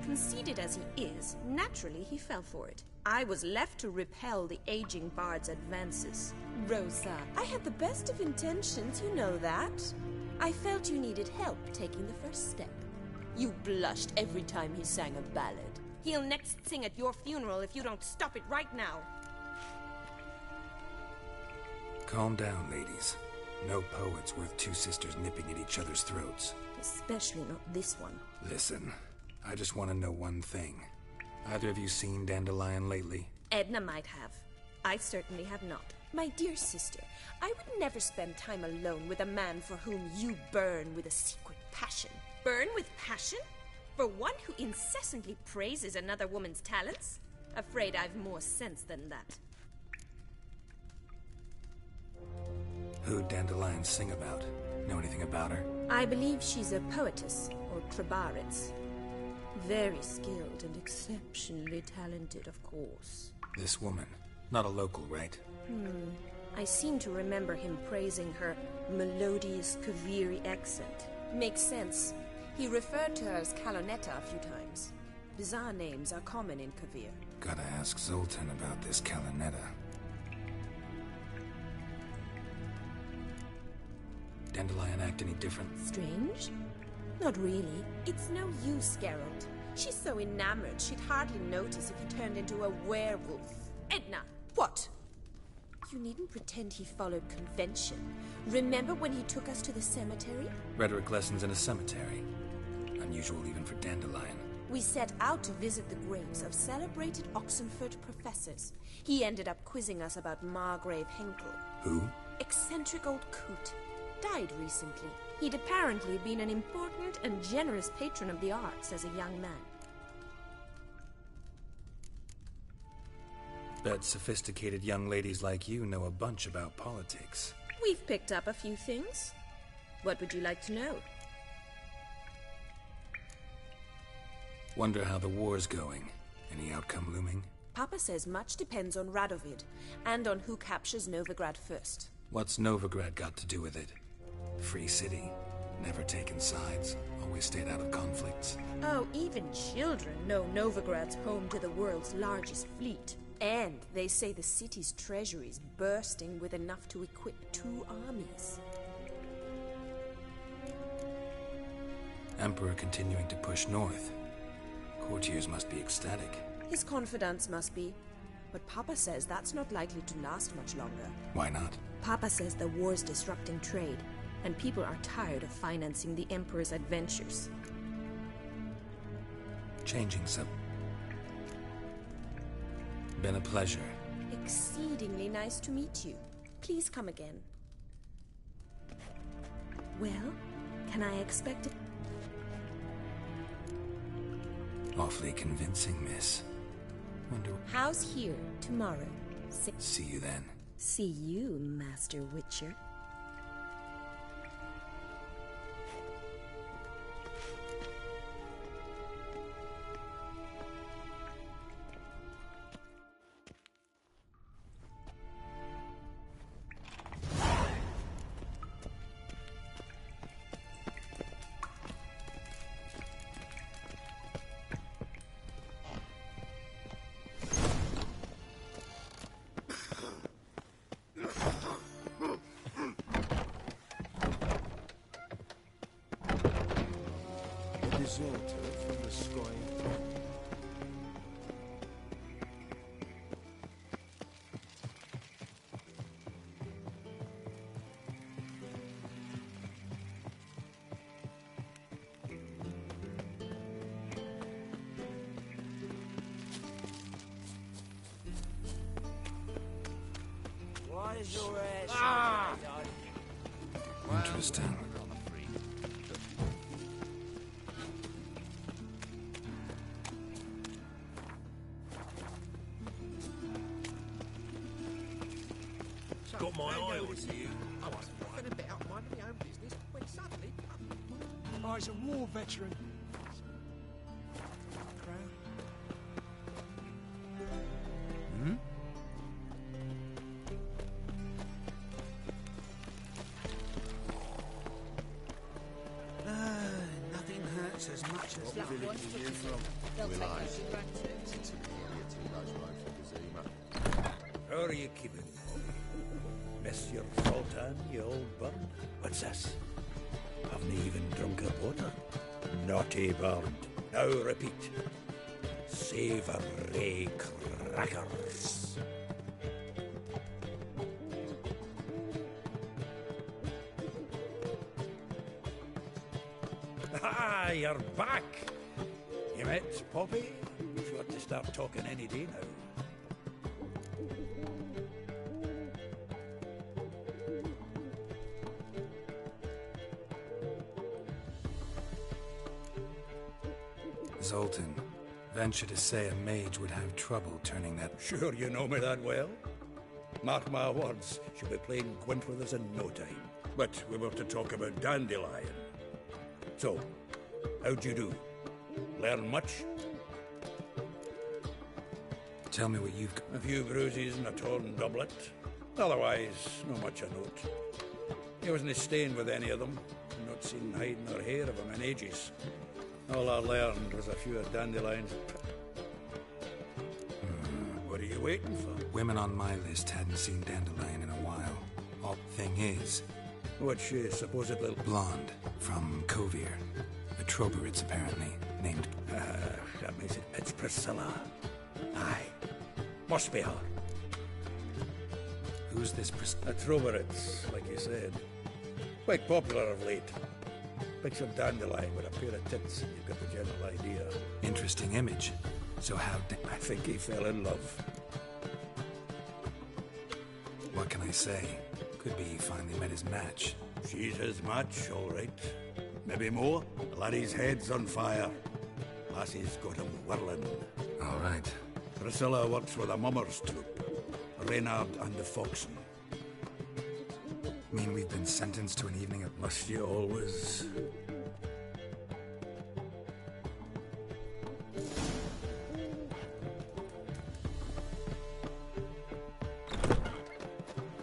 Conceited as he is, naturally he fell for it. I was left to repel the aging bard's advances. Rosa, I had the best of intentions, you know that. I felt you needed help taking the first step. You blushed every time he sang a ballad. He'll next sing at your funeral if you don't stop it right now. Calm down, ladies. No poet's worth two sisters nipping at each other's throats. Especially not this one. Listen, I just want to know one thing. Either of you seen Dandelion lately? Edna might have. I certainly have not. My dear sister, I would never spend time alone with a man for whom you burn with a secret passion. Burn with passion? For one who incessantly praises another woman's talents? Afraid I've more sense than that. Who'd Dandelion sing about? Know anything about her? I believe she's a poetess, or Trebaritz. Very skilled and exceptionally talented, of course. This woman. Not a local, right? I seem to remember him praising her melodious Kaviri accent. Makes sense. He referred to her as Kalonetta a few times. Bizarre names are common in Kavir. Gotta ask Zoltan about this Kalonetta. Dandelion act any different? Strange? Not really. It's no use, Geralt. She's so enamored she'd hardly notice if he turned into a werewolf. Edna! What? You needn't pretend he followed convention. Remember when he took us to the cemetery? Rhetoric lessons in a cemetery. Unusual even for Dandelion. We set out to visit the graves of celebrated Oxenford professors. He ended up quizzing us about Margrave Henkel. Who? Eccentric old coot. Died recently. He'd apparently been an important and generous patron of the arts as a young man. Bet sophisticated young ladies like you know a bunch about politics. We've picked up a few things. What would you like to know? Wonder how the war's going. Any outcome looming? Papa says much depends on Radovid, and on who captures Novigrad first. What's Novigrad got to do with it? Free city. Never taken sides. Always stayed out of conflicts. Oh, even children know Novigrad's home to the world's largest fleet. And they say the city's treasury's bursting with enough to equip 2 armies. Emperor continuing to push north. Courtiers must be ecstatic. His confidants must be. But Papa says that's not likely to last much longer. Why not? Papa says the war's disrupting trade, and people are tired of financing the Emperor's adventures. Changing some. Been a pleasure. Exceedingly nice to meet you. Please come again. Well, can I expect it? Awfully convincing, miss. Wonder... How's here tomorrow? See you then. See you, Master Witcher. Deserter from the sky. Why is your ass Interesting. Got my eye on you. I was fed a bit out minding my own business when suddenly... I was a war veteran. Hmm? Nothing hurts as much as What village are you from? They'll take Will I? us to Granton. It's a too large road for Kazima. How are you keeping? Monsieur Sultan, you old bird? What's this? Haven't even drunk a water. Naughty bird. Now repeat. Savoury crackers. Ah, you're back. You met Poppy? She ought to start talking any day now. Zoltan, venture to say a mage would have trouble turning that... Sure you know me that well? Mark my words, she'll be playing Gwent with us in no time. But we were to talk about Dandelion. So, how'd you do? Learn much? Tell me what you've got. A few bruises and a torn doublet. Otherwise, no much a note. He wasn't staying with any of them. Not seen hide nor hair of him in ages. All I learned was a few of Dandelion's... What are you waiting for? Women on my list hadn't seen Dandelion in a while. All thing is... What's she supposedly... Blonde, from Kovir. A Troberitz, apparently, named... That makes it... It's Priscilla. Aye. Must be her. Who's this Priscilla? A Troberitz, like you said. Quite popular of late. Picture Dandelion with a pair of tits, and you've got the general idea. Interesting image. So how I think he fell in love. What can I say? Could be he finally met his match. She's his match, all right. Maybe more. The laddie's head's on fire. Lassie's got him whirling. All right. Priscilla works with a mummers troupe. Reynard and the Foxen. Mean we've been sentenced to an evening at... Must you always...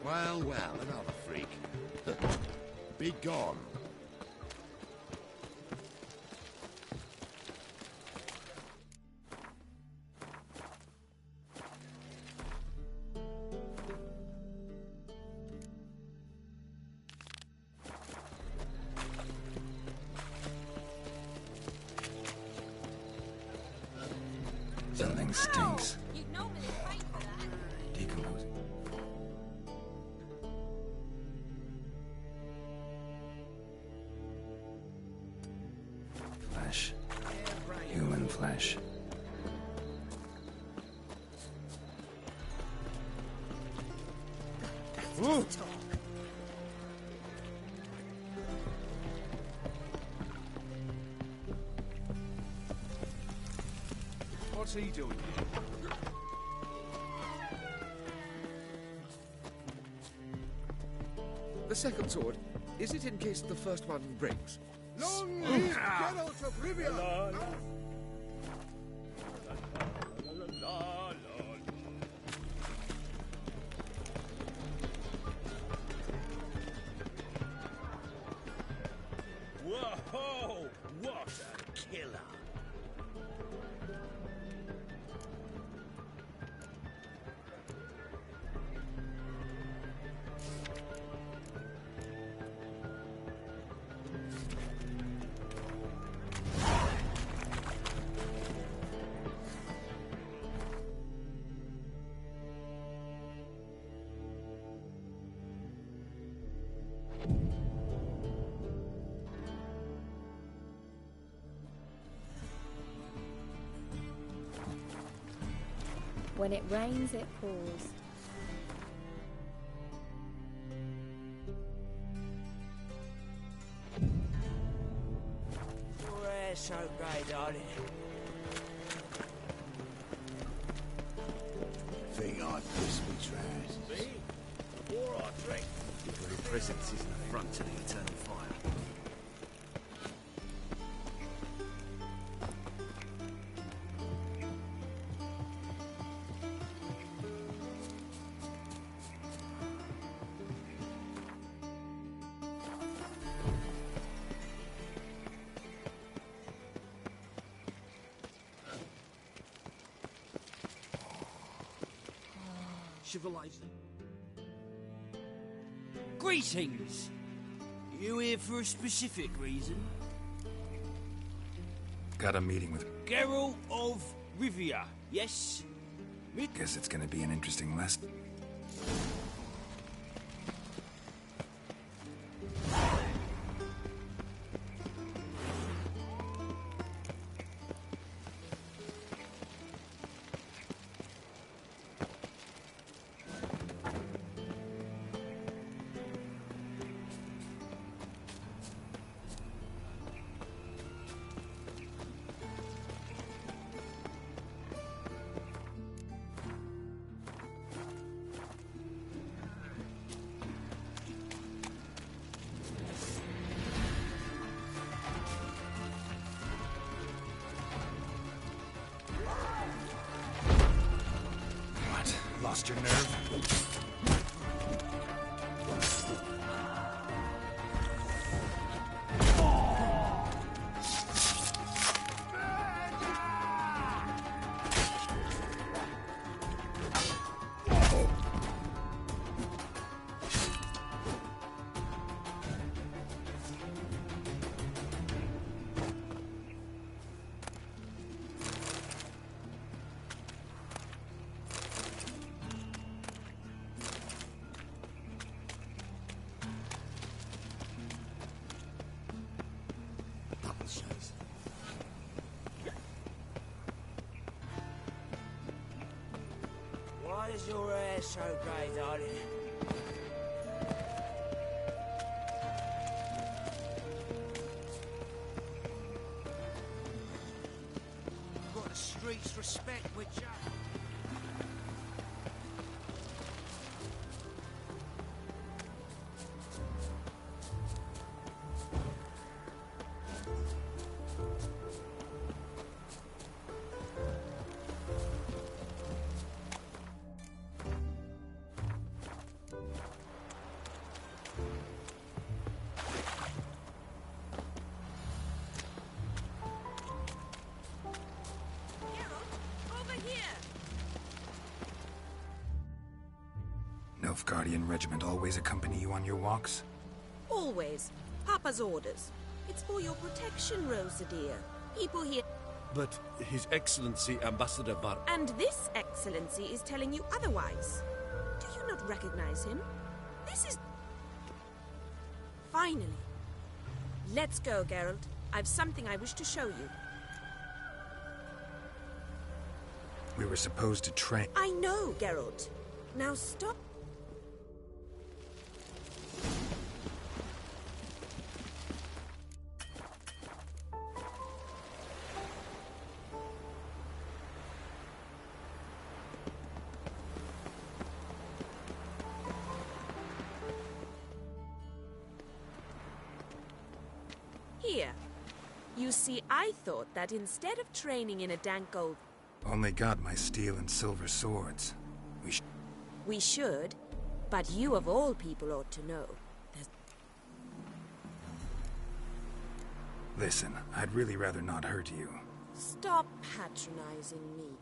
Well, another freak. Be gone. Something stinks. Decomposing. Flesh. Human flesh. Ooh. What's he doing here? The second sword, is it in case the first one breaks? Long live Geralt of Rivia! Whoa! What a killer! When it rains, it pours. Your hair's so grey, darling. Think I'd piss me trousers. Me? Or I drink. Your very presence is an affront to the eternal fire. Civilized. Greetings! You here for a specific reason? Got a meeting with... Geralt of Rivia, yes? Guess it's gonna be an interesting lesson. Lost your nerve? Why is your hair so grey, darling? Got the streets respect with you. Nilfgaardian regiment always accompany you on your walks? Always. Papa's orders. It's for your protection, Rosa dear. People here... But His Excellency Ambassador Var... And this excellency is telling you otherwise. Do you not recognize him? This is... Finally. Let's go, Geralt. I've something I wish to show you. We were supposed to train... I know, Geralt. Now stop. Here. You see, I thought that instead of training in a dank old... Only got my steel and silver swords. We should, but you of all people ought to know. Listen, I'd really rather not hurt you. Stop patronizing me.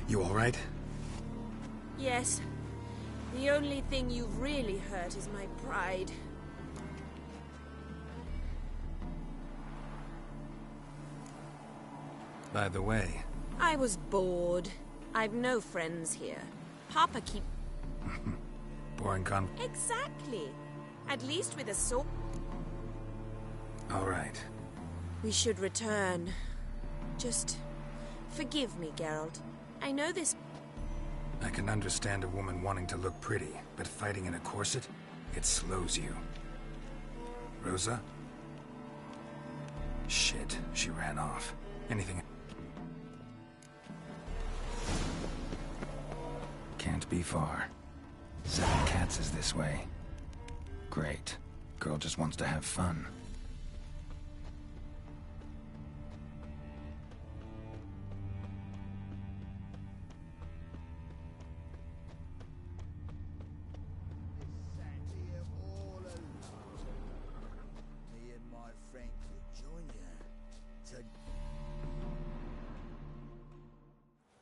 You all right? Yes. The only thing you've really hurt is my pride. By the way... I was bored. I've no friends here. Papa keep... Boring con... Exactly. At least with a sword... All right. We should return. Just... forgive me, Geralt. I know this... I can understand a woman wanting to look pretty, but fighting in a corset, it slows you. Rosa? Shit, she ran off. Anything... Can't be far. 7 Cats is this way. Great. Girl just wants to have fun.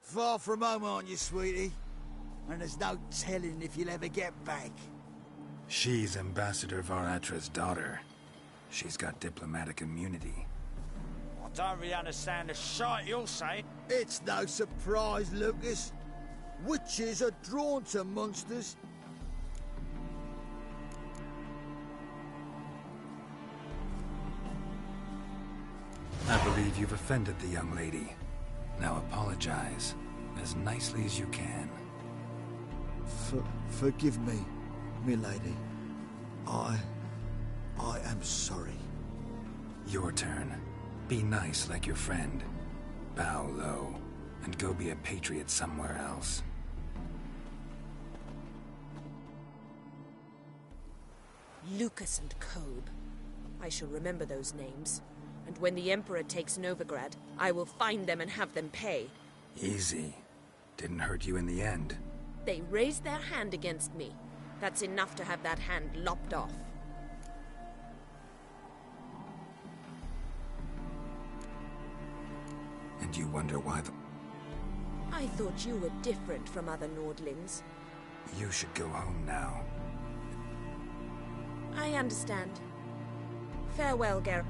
Far from home, aren't you, sweetie? And there's no telling if you'll ever get back. She's Ambassador Var Atra's daughter. She's got diplomatic immunity. Don't really understand the shite you're saying. It's no surprise, Lucas. Witches are drawn to monsters. I believe you've offended the young lady. Now apologize, as nicely as you can. Forgive me, milady. I am sorry. Your turn. Be nice like your friend. Bow low, and go be a patriot somewhere else. Lucas and Kobe. I shall remember those names. And when the Emperor takes Novigrad, I will find them and have them pay. Easy. Didn't hurt you in the end. They raised their hand against me. That's enough to have that hand lopped off. And you wonder why the... I thought you were different from other Nordlings. You should go home now. I understand. Farewell, Geralt.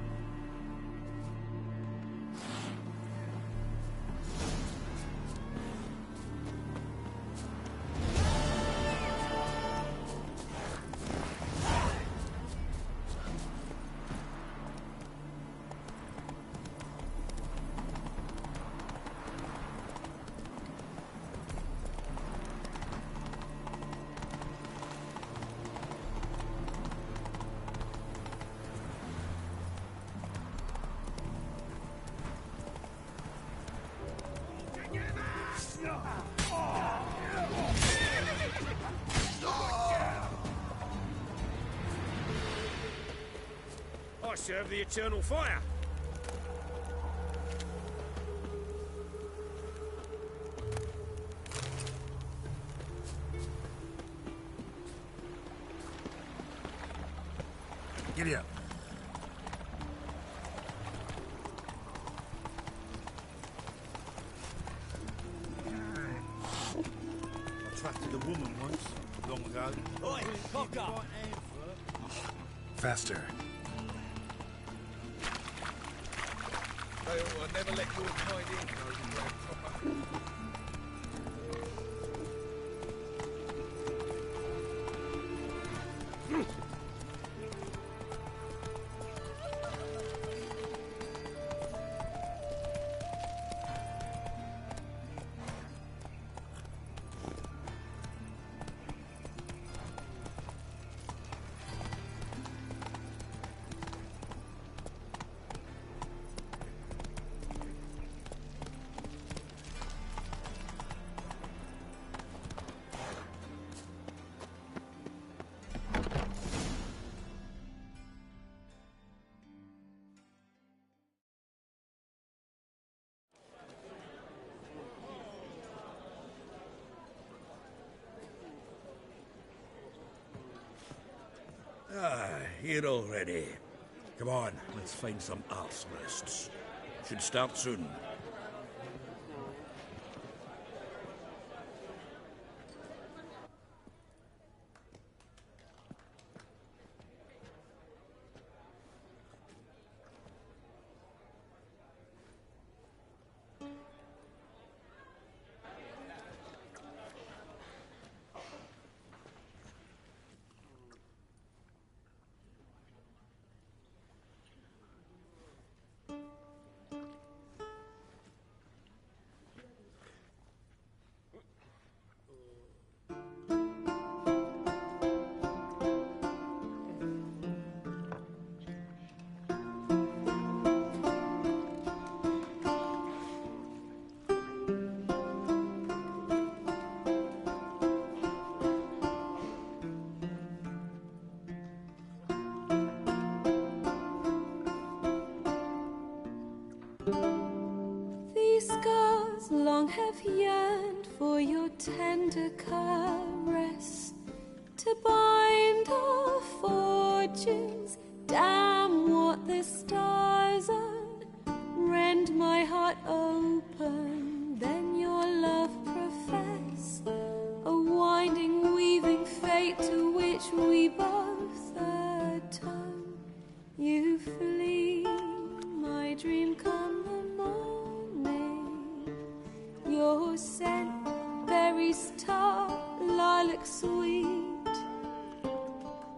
I serve the eternal fire. Giddy up. I trusted a woman once, long ago. Oi, cock up! Faster. I'll never let your kind in, Copper. Here already. Come on, let's find some arse rests. Should start soon. These scars long have yearned for your tender caress, to bind our fortunes. Damn what the stars are. Rend my heart open, then your love profess, a winding, weaving fate to which we both atone. You flee, my my dream come the morning. Your scent, berries tart, lilac sweet.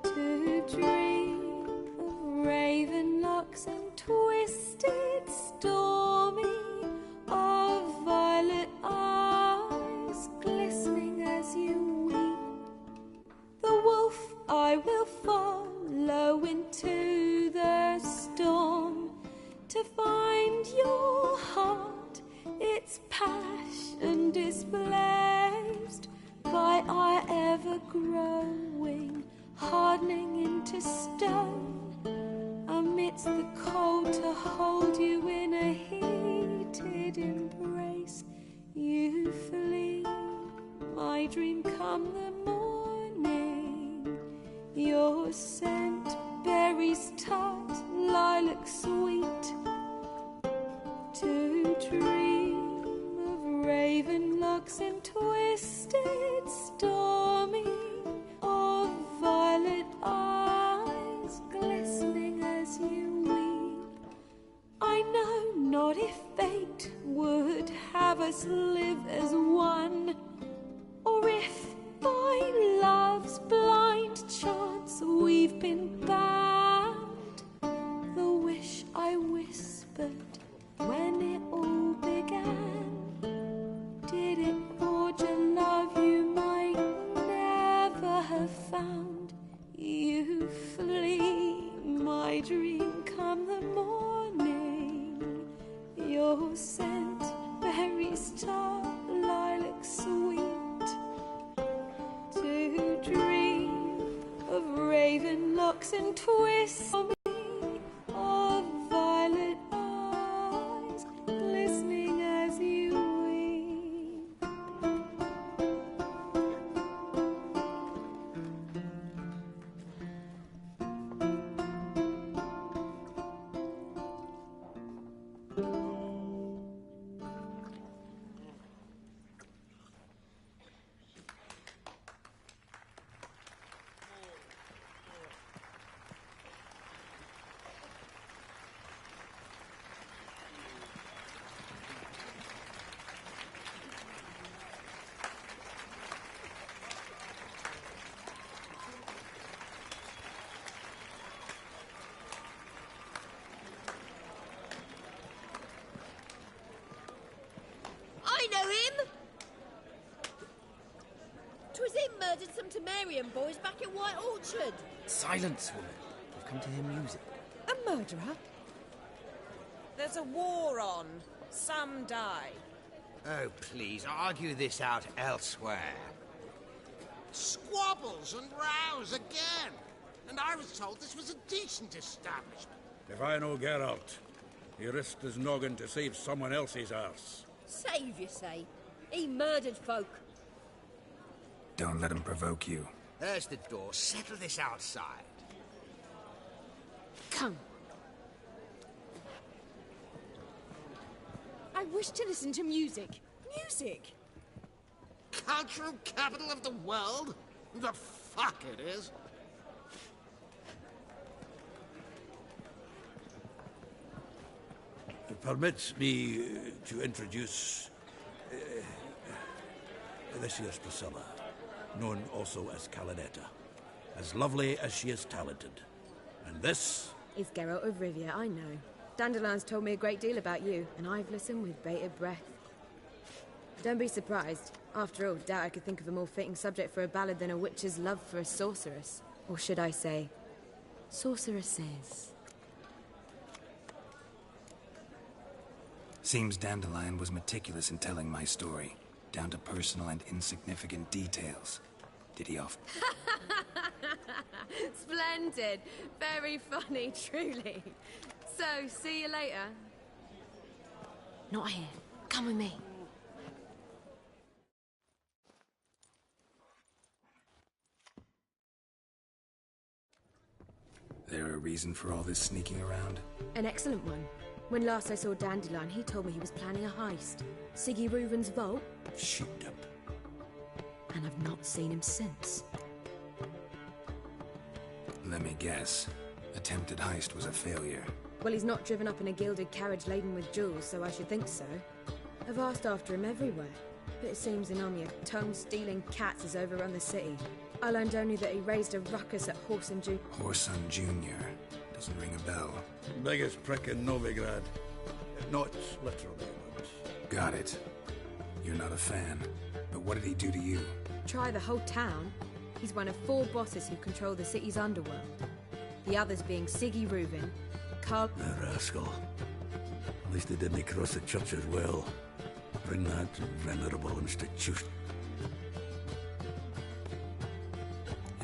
To dream of raven locks and twisted stormy, of violet eyes glistening as you weep. The wolf I will follow into the storm to find your heart, its passion displaced by our ever-growing, hardening into stone. Amidst the cold to hold you in a heated embrace, you flee. My dream come the morning. Your scent, berries tart, lilac sweet. To dream of raven locks and twisted stormy, of violet eyes glistening as you weep. I know not if fate would have us live as one, or if by love's blind chance we've been bound. The wish I whispered when it all began, did it forge a love you might never have found? You flee, my dream come the morning. Your scent, berries tart, lilac sweet. To dream of raven locks and twists of violet eyes glistening as you weep. I know him! 'Twas him murdered some Temerian boys back in White Orchard. Silence, woman. We've come to hear music. A murderer? There's a war on. Some die. Oh, please, argue this out elsewhere. Squabbles and rows again. And I was told this was a decent establishment. If I know Geralt, he risked his noggin to save someone else's arse. Save, you say? He murdered folk. Don't let him provoke you. There's the door. Settle this outside. Come. I wish to listen to music. Music? Cultural capital of the world? The fuck it is. Permit me to introduce... this here's Priscilla, known also as Calinetta. As lovely as she is talented. And this... is Geralt of Rivia, I know. Dandelion's told me a great deal about you, and I've listened with bated breath. Don't be surprised. After all, doubt I could think of a more fitting subject for a ballad than a witch's love for a sorceress. Or should I say, sorceresses. Seems Dandelion was meticulous in telling my story, down to personal and insignificant details. Did he often? Splendid. Very funny, truly. So, see you later. Not here. Come with me. There a reason for all this sneaking around? An excellent one. When last I saw Dandelion, he told me he was planning a heist. Siggy Reuven's vault. Sheeped up. And I've not seen him since. Let me guess. Attempted heist was a failure. Well, he's not driven up in a gilded carriage laden with jewels, so I should think so. I've asked after him everywhere, but it seems an army of tongue-stealing cats has overrun the city. I learned only that he raised a ruckus at Whoreson Jr. Whoreson Jr. Doesn't ring a bell. Biggest prick in Novigrad. Not literally, but... Got it. You're not a fan. But what did he do to you? Try the whole town. He's one of 4 bosses who control the city's underworld. The others being Siggy Reuven, Carl... The rascal. At least they didn't cross the church as well. Bring that venerable institution.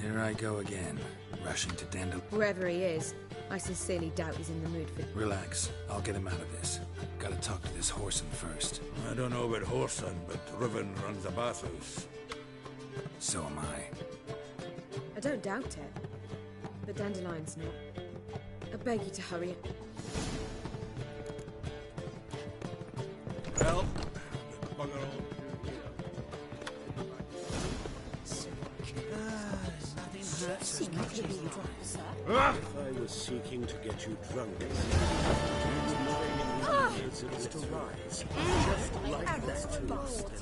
Here I go again, rushing to Dandelion. Wherever he is, I sincerely doubt he's in the mood for... Relax. I'll get him out of this. Gotta talk to this Whoreson first. I don't know about Whoreson, but Reuven runs the bathhouse. So am I. I don't doubt it. But Dandelion's not. I beg you to hurry it. Well, If I was seeking to get you drunk, you would not be able to rise, just like that bastard.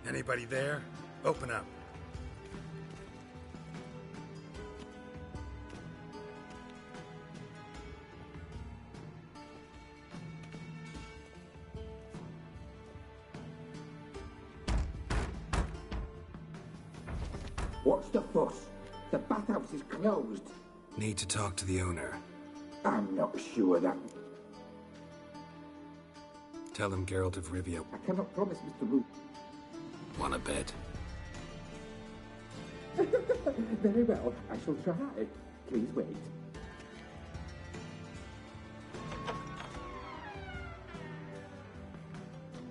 Anybody there? Open up. What's the fuss? The bathhouse is closed. Need to talk to the owner. I'm not sure that... Tell him Geralt of Rivia. I cannot promise, Mr. Root. Want a bed? Very well, I shall try. Please wait.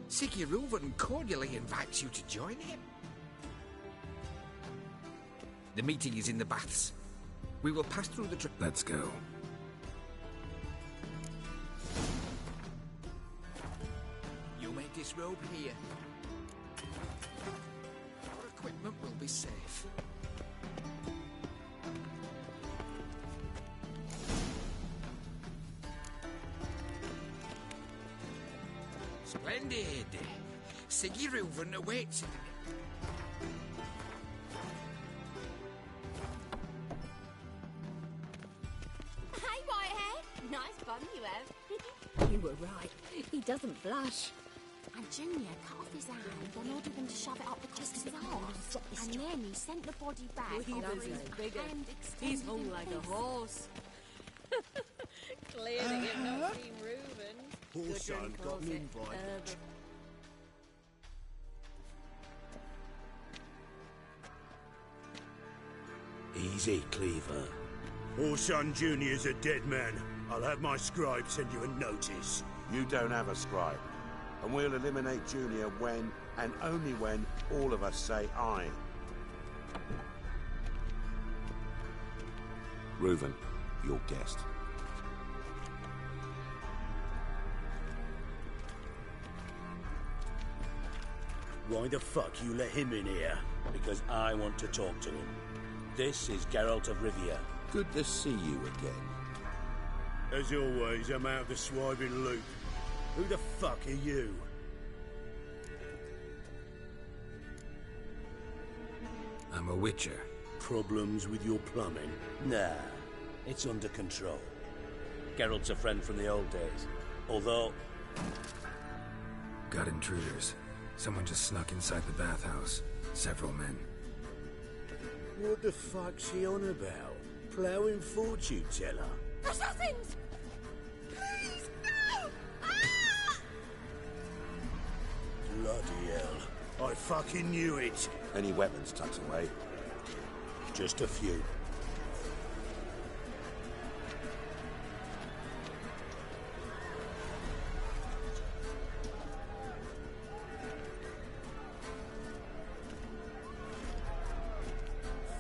Siggy Reuven cordially invites you to join him. The meeting is in the baths. We will pass through the... Let's go. You may disrobe here. Your equipment will be safe. Splendid! Siggy Reuven awaits. Hey, Whitehead! Nice bum you have. You were right. He doesn't blush. And Junior cut off his hand and ordered him to shove it up the cost of his arse. And then he sent the body back after his hand extended. He's hung like a horse. Clearly you've not seen Reuven. Whoreson got an invite. Easy, Cleaver. Whoreson Jr.'s a dead man. I'll have my scribe send you a notice. You don't have a scribe. And we'll eliminate Junior when, and only when, all of us say aye. Reuven, your guest. Why the fuck you let him in here? Because I want to talk to him. This is Geralt of Rivia. Good to see you again. As always, I'm out of the swiving loop. Who the fuck are you? I'm a witcher. Problems with your plumbing? Nah, it's under control. Geralt's a friend from the old days. Although... Got intruders. Someone just snuck inside the bathhouse. Several men. What the fuck's he on about? Ploughing fortune teller? Assassins! Please, no! Ah! Bloody hell. I fucking knew it. Any weapons tucked away? Just a few.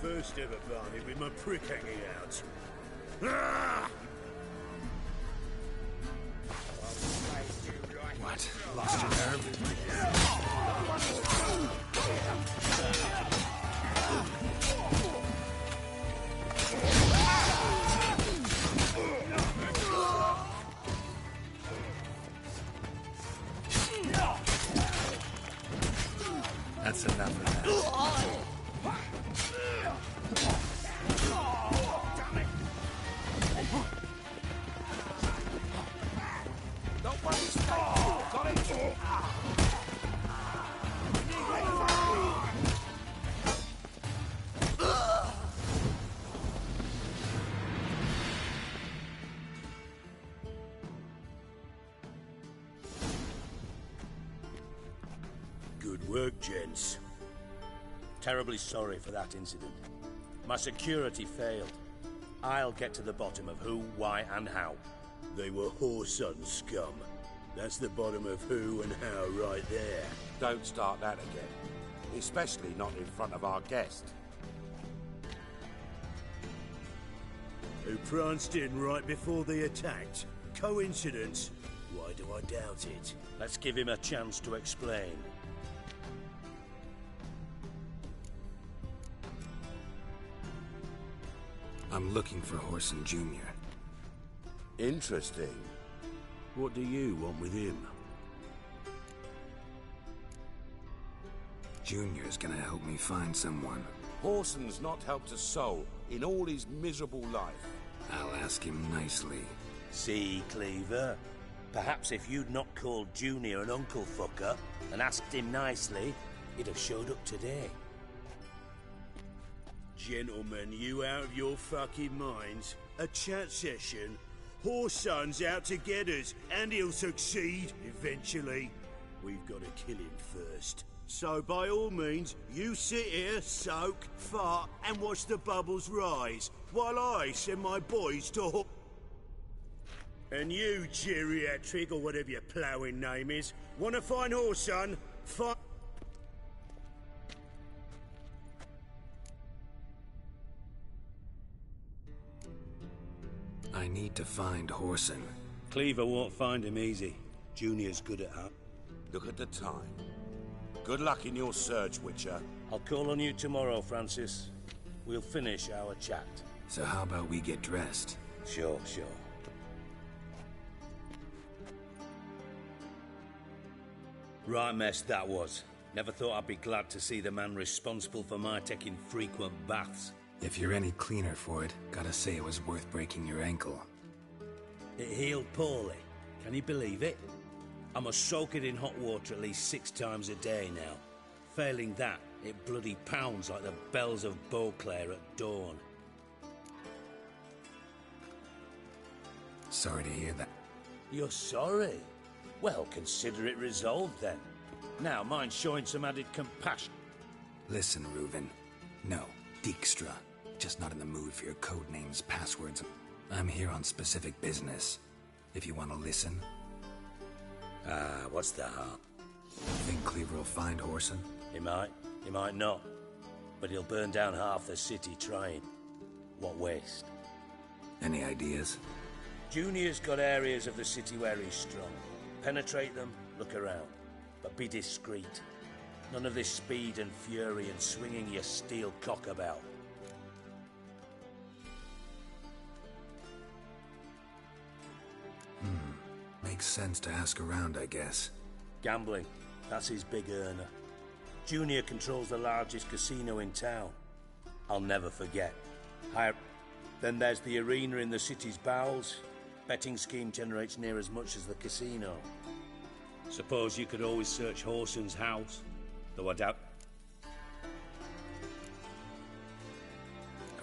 First ever Barney with my prick hanging out. Ah! What? Lost your nerve? That's enough of that. Good work, gents. Terribly sorry for that incident. My security failed. I'll get to the bottom of who, why, and how. They were whoreson scum. That's the bottom of who and how right there. Don't start that again. Especially not in front of our guest. Who pranced in right before they attacked. Coincidence? Why do I doubt it? Let's give him a chance to explain. I'm looking for Whoreson Jr. Interesting. What do you want with him? Junior's gonna help me find someone. Whoreson's not helped a soul in all his miserable life. I'll ask him nicely. See, Cleaver? Perhaps if you'd not called Junior an uncle fucker and asked him nicely, he'd have showed up today. Gentlemen, you out of your fucking minds? A chat session? Whoreson's out to get us, and he'll succeed, eventually. We've got to kill him first. So by all means, you sit here, soak, fart, and watch the bubbles rise, while I send my boys to And you, geriatric, or whatever your ploughing name is, want to find Whoreson? I need to find Whoreson. Cleaver won't find him easy. Junior's good at that. Look at the time. Good luck in your search, Witcher. I'll call on you tomorrow, Francis. We'll finish our chat. So how about we get dressed? Sure. Right mess that was. Never thought I'd be glad to see the man responsible for my taking frequent baths. If you're any cleaner for it, gotta say it was worth breaking your ankle. It healed poorly. Can you believe it? I must soak it in hot water at least 6 times a day now. Failing that, it bloody pounds like the bells of Beauclair at dawn. Sorry to hear that. You're sorry? Well, consider it resolved then. Now, mind showing some added compassion. Listen, Reuven. No, Dijkstra. Just not in the mood for your code names, passwords. I'm here on specific business. If you want to listen. What's the harm? Think Cleaver will find Whoreson? He might not. But he'll burn down half the city trying. What waste? Any ideas? Junior's got areas of the city where he's strong. Penetrate them, look around. But be discreet. None of this speed and fury and swinging your steel cock about. Makes sense to ask around, I guess. Gambling. That's his big earner. Junior controls the largest casino in town. I'll never forget. Then there's the arena in the city's bowels. Betting scheme generates near as much as the casino. Suppose you could always search Whoreson's house, though I doubt...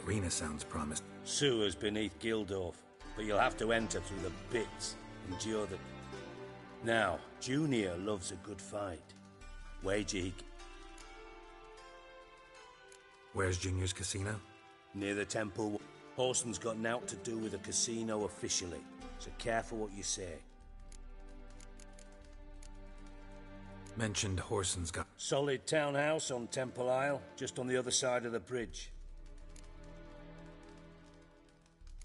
Arena sounds promised. Sewers beneath Gildorf, but you'll have to enter through the pits, endure the... Now, Junior loves a good fight. Wager he... Where's Junior's casino? Near the temple. Whoreson's got nought to do with the casino officially, so careful what you say. Mentioned Whoreson's got... Solid townhouse on Temple Isle, just on the other side of the bridge.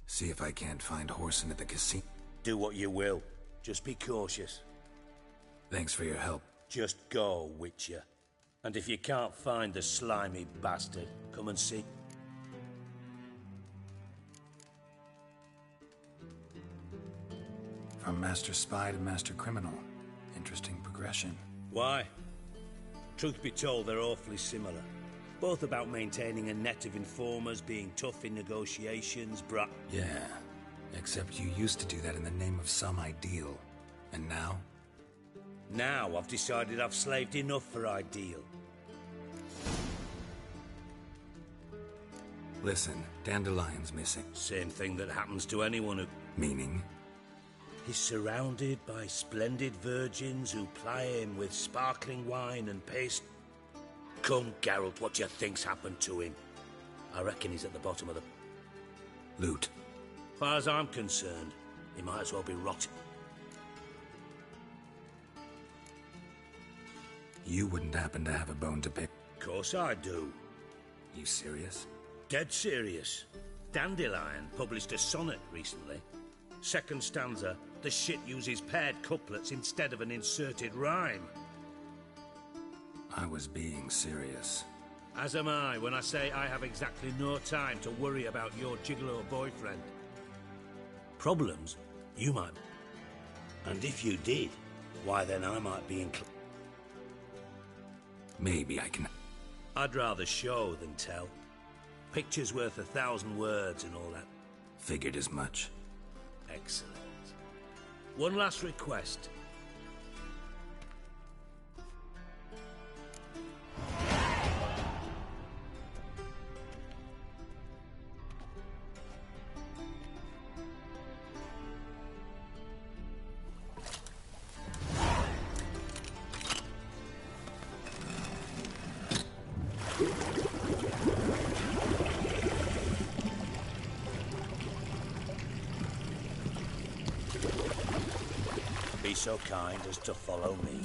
See if I can't find Whoreson at the casino. Do what you will. Just be cautious. Thanks for your help. Just go, Witcher. And if you can't find the slimy bastard, come and see. From Master Spy to Master Criminal. Interesting progression. Why? Truth be told, they're awfully similar. Both about maintaining a net of informers, being tough in negotiations, Yeah, except you used to do that in the name of some ideal. And now? Now I've decided I've slaved enough for ideal. Listen, Dandelion's missing. Same thing that happens to anyone who... Meaning? He's surrounded by splendid virgins who ply him with sparkling wine and paste. Come, Geralt, what do you think's happened to him? I reckon he's at the bottom of the... Loot. As far as I'm concerned, he might as well be rotting. You wouldn't happen to have a bone to pick? Of course I do. You serious? Dead serious. Dandelion published a sonnet recently. Second stanza, the shit uses paired couplets instead of an inserted rhyme. I was being serious. As am I when I say I have exactly no time to worry about your gigolo boyfriend. Problems? You might. And if you did, why then I might be inclined. Maybe I can... I'd rather show than tell. Picture's worth 1,000 words and all that. Figured as much. Excellent. One last request. Be so kind as to follow me.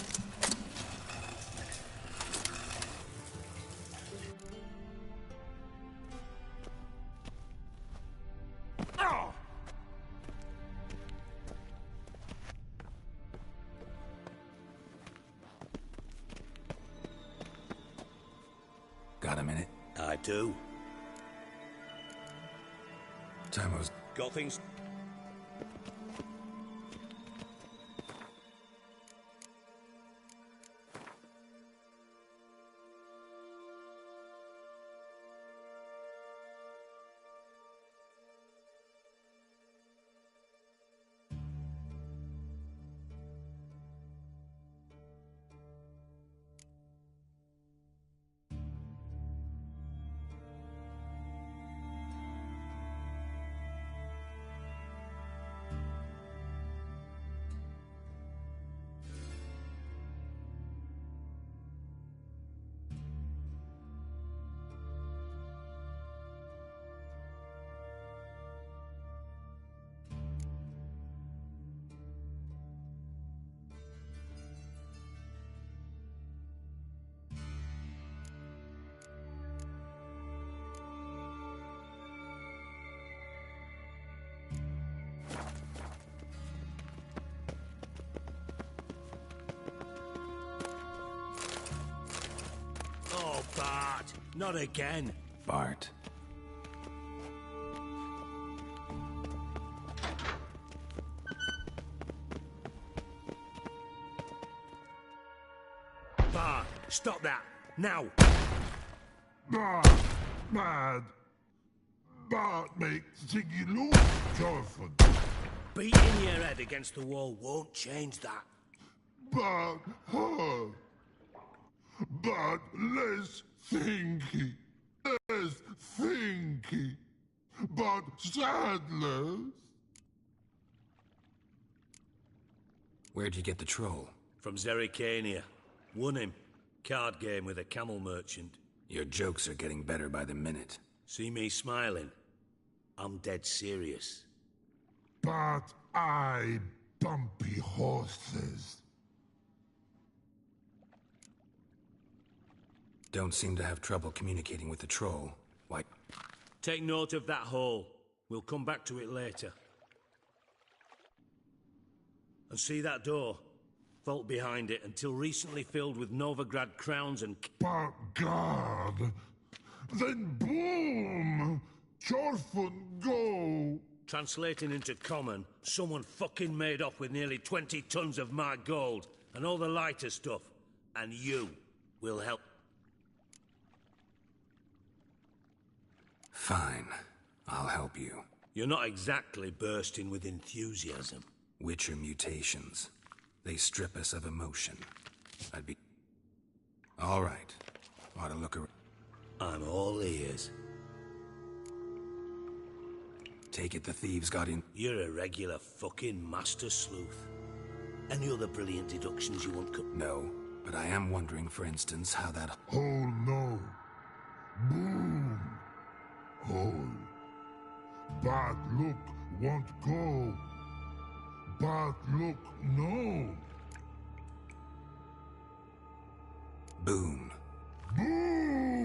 Oh! Got a minute? I do. Timo's... Got things... Oh, Bart, not again. Bart. Bart, stop that, now. Bart, mad. Bart makes Ziggy Lou, Jonathan. beating your head against the wall won't change that. But less thinky. Less thinky. But sadless. Where'd you get the troll? From Zerrikania. Won him. Card game with a camel merchant. Your jokes are getting better by the minute. See me smiling? I'm dead serious. But I bumpy horses. Don't seem to have trouble communicating with the troll. Why? Take note of that hole. We'll come back to it later. And see that door? Vault behind it, until recently filled with Novigrad crowns and... But God! Then boom! Chorfun go! Translating into common, someone fucking made off with nearly 20 tons of my gold, and all the lighter stuff. And you will help. Fine. I'll help you. You're not exactly bursting with enthusiasm. Witcher mutations. They strip us of emotion. I'd be... All right. Ought to look around. I'm all ears. Take it the thieves got in... You're a regular fucking master sleuth. Any other brilliant deductions you want? No, but I am wondering, for instance, how that... Oh no. Boom. Hole. Bad look won't go. Bad look no. Boom. Boom.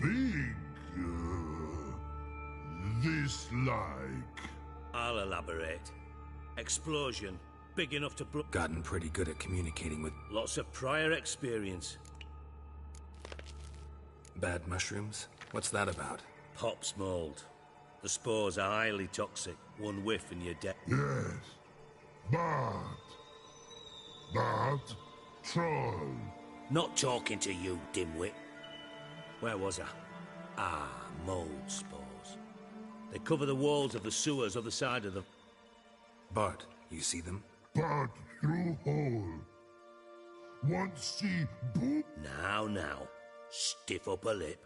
Big. This like. I'll elaborate. Explosion. Big enough to... Gotten pretty good at communicating with... Lots of prior experience. Bad mushrooms? What's that about? Pops mold. The spores are highly toxic. One whiff and you're dead. Yes. But... troll. Not talking to you, dimwit. Where was I? Ah, mold spores. They cover the walls of the sewers other side of the... Bart, you see them? But through hole. Want see boom? Now. Stiff up a lip.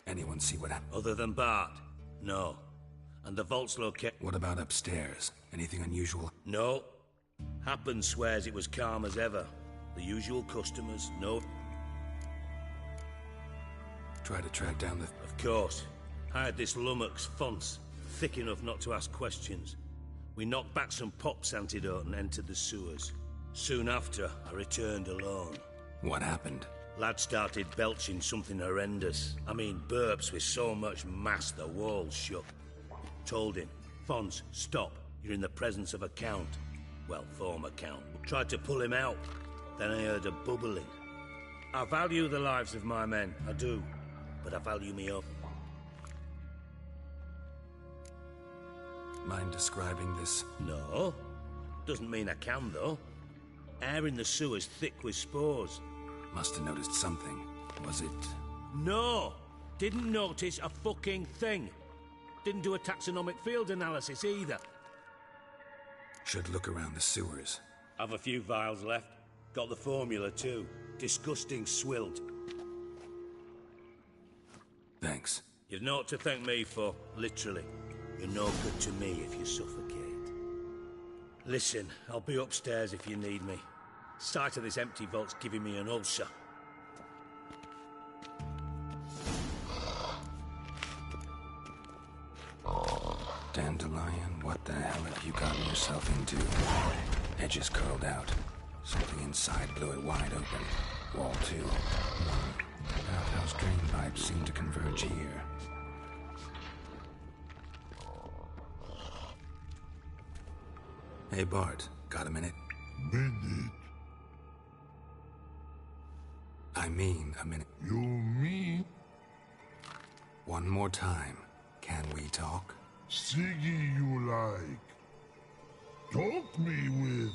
Anyone see what happened? Other than Bart? No. And the vault's located... What about upstairs? Anything unusual? No. Happen swears it was calm as ever. The usual customers, no... Try to track down the... Of course. I had this lummox, Fonce, thick enough not to ask questions. We knocked back some Pop's antidote and entered the sewers. Soon after, I returned alone. What happened? Lad started belching something horrendous. I mean, burps with so much mass the walls shook. Told him, Fonz, stop. You're in the presence of a count. Well, former count. Tried to pull him out. Then I heard a bubbling. I value the lives of my men, I do. But I value me up. Mind describing this? No. Doesn't mean I can, though. Air in the sewer's thick with spores. Must have noticed something. Was it... No! Didn't notice a fucking thing. Didn't do a taxonomic field analysis either. Should look around the sewers. Have a few vials left. Got the formula too. Disgusting swilt. Thanks. You've naught to thank me for, literally. You're no good to me if you suffocate. Listen, I'll be upstairs if you need me. Sight of this empty vault's giving me an ulcer. Dandelion, what the hell have you gotten yourself into? Edges curled out. Something inside blew it wide open. Wall 2. Outhouse drain pipes seem to converge here. Hey Bart, got a minute? Minute? I mean a minute. You mean? One more time. Can we talk? Siggy you like. Talk me with.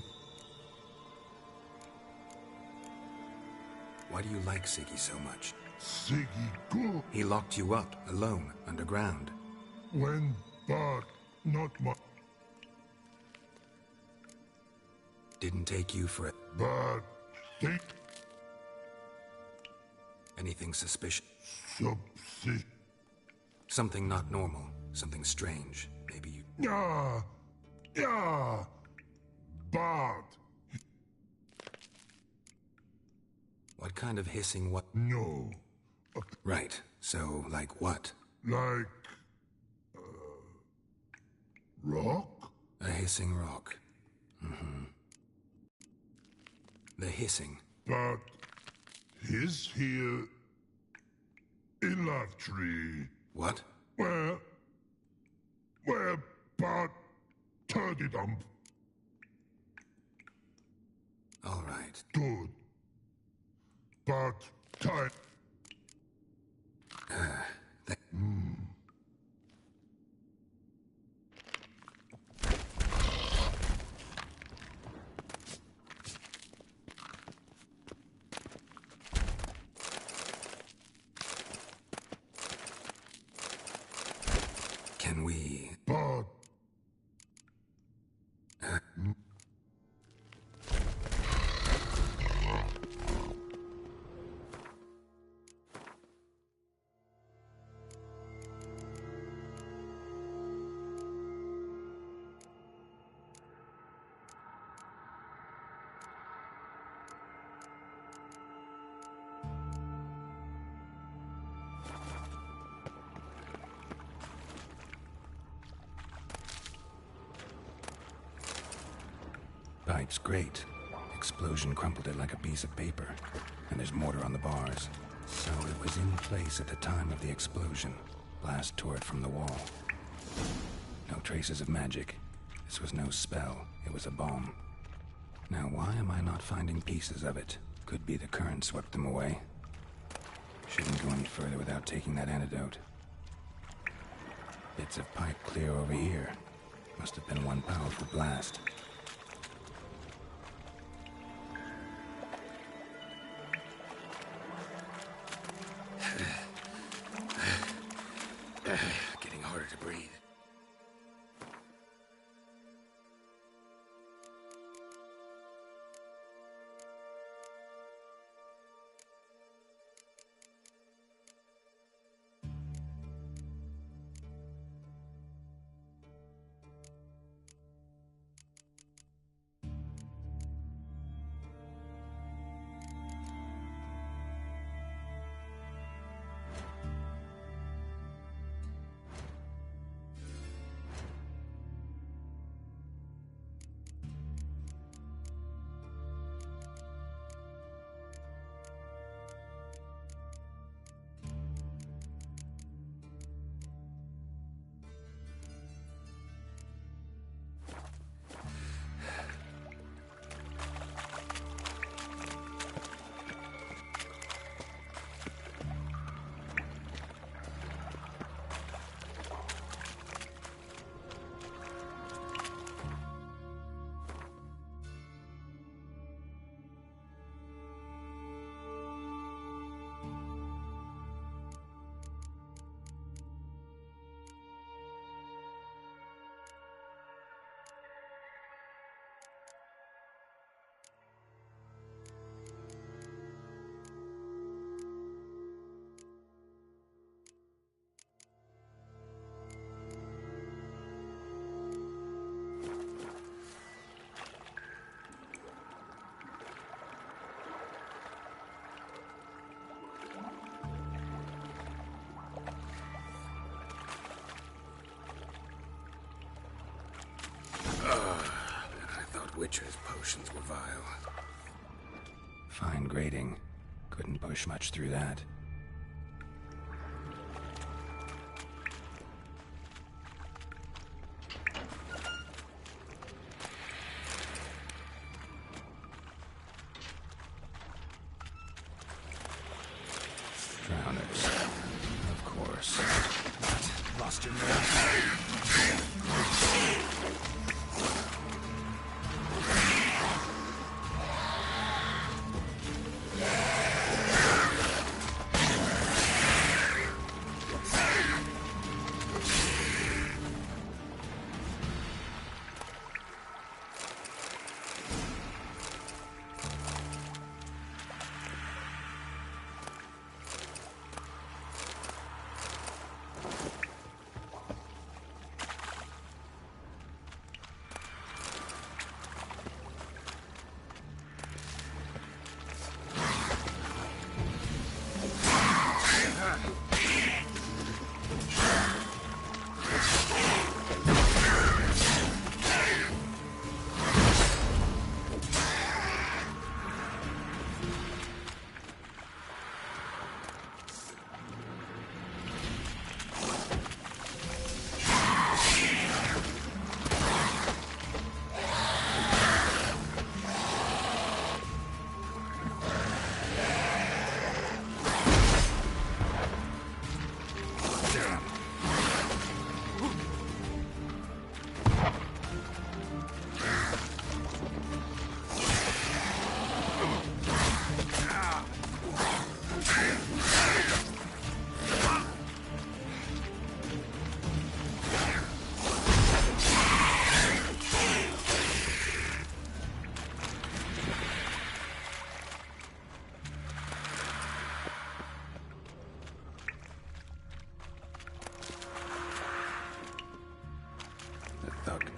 Why do you like Siggy so much? Siggy go. He locked you up, alone, underground. When, but not my... Didn't take you for it. But think... Anything suspicious? Subsi... Something not normal. Something strange. Maybe you... Yeah. Bad. What kind of hissing what? No. Right. So, like what? Like... rock? A hissing rock. Mm-hmm. The hissing. But... his here... in Love Tree. What? Where... but... turdy dump. All right. Good. But... time... Can we... But... Pipe's great. Explosion crumpled it like a piece of paper. And there's mortar on the bars. So it was in place at the time of the explosion. Blast tore it from the wall. No traces of magic. This was no spell. It was a bomb. Now why am I not finding pieces of it? Could be the current swept them away. Shouldn't go any further without taking that antidote. Bits of pipe clear over here. Must have been one powerful blast. Getting harder to breathe. Witcher's potions were vile. Fine grading. Couldn't push much through that. Drowners. Of course. What? Lost your nerve?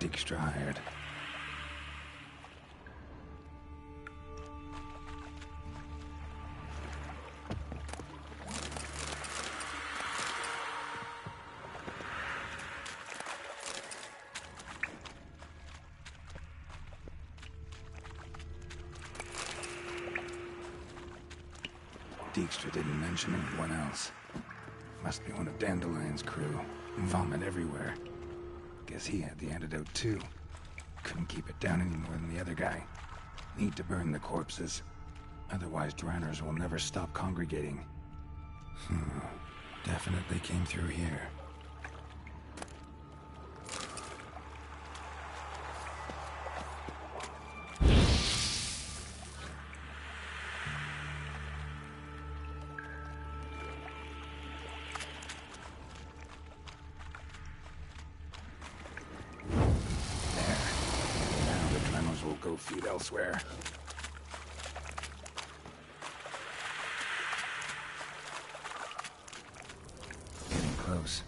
Dijkstra hired. Dijkstra didn't mention anyone else. Must be one of Dandelion's crew. Vomit everywhere. Guess he had the antidote too. Couldn't keep it down any more than the other guy. Need to burn the corpses. Otherwise Dranners will never stop congregating. Definitely came through here. Go feed elsewhere. Getting close.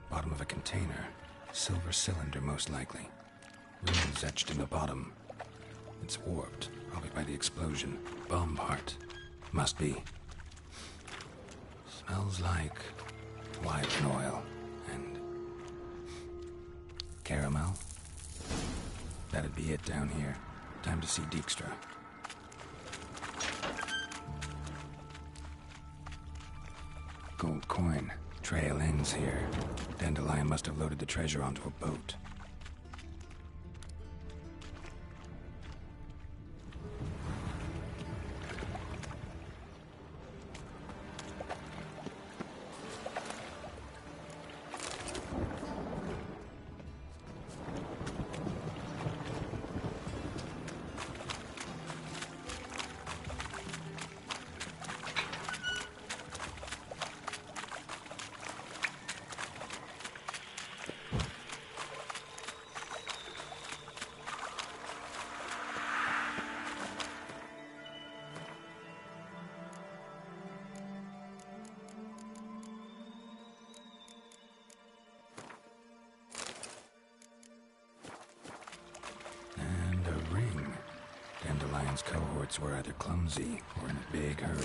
Bottom of a container. Silver cylinder, most likely. Runes etched in the bottom. It's warped, probably by the explosion. Bomb part. Must be. Smells like wine oil and caramel. That'd be it down here. Time to see Dijkstra. Gold coin. Trail ends here. Dandelion must have loaded the treasure onto a boat. Dandelion's cohorts were either clumsy or in a big hurry.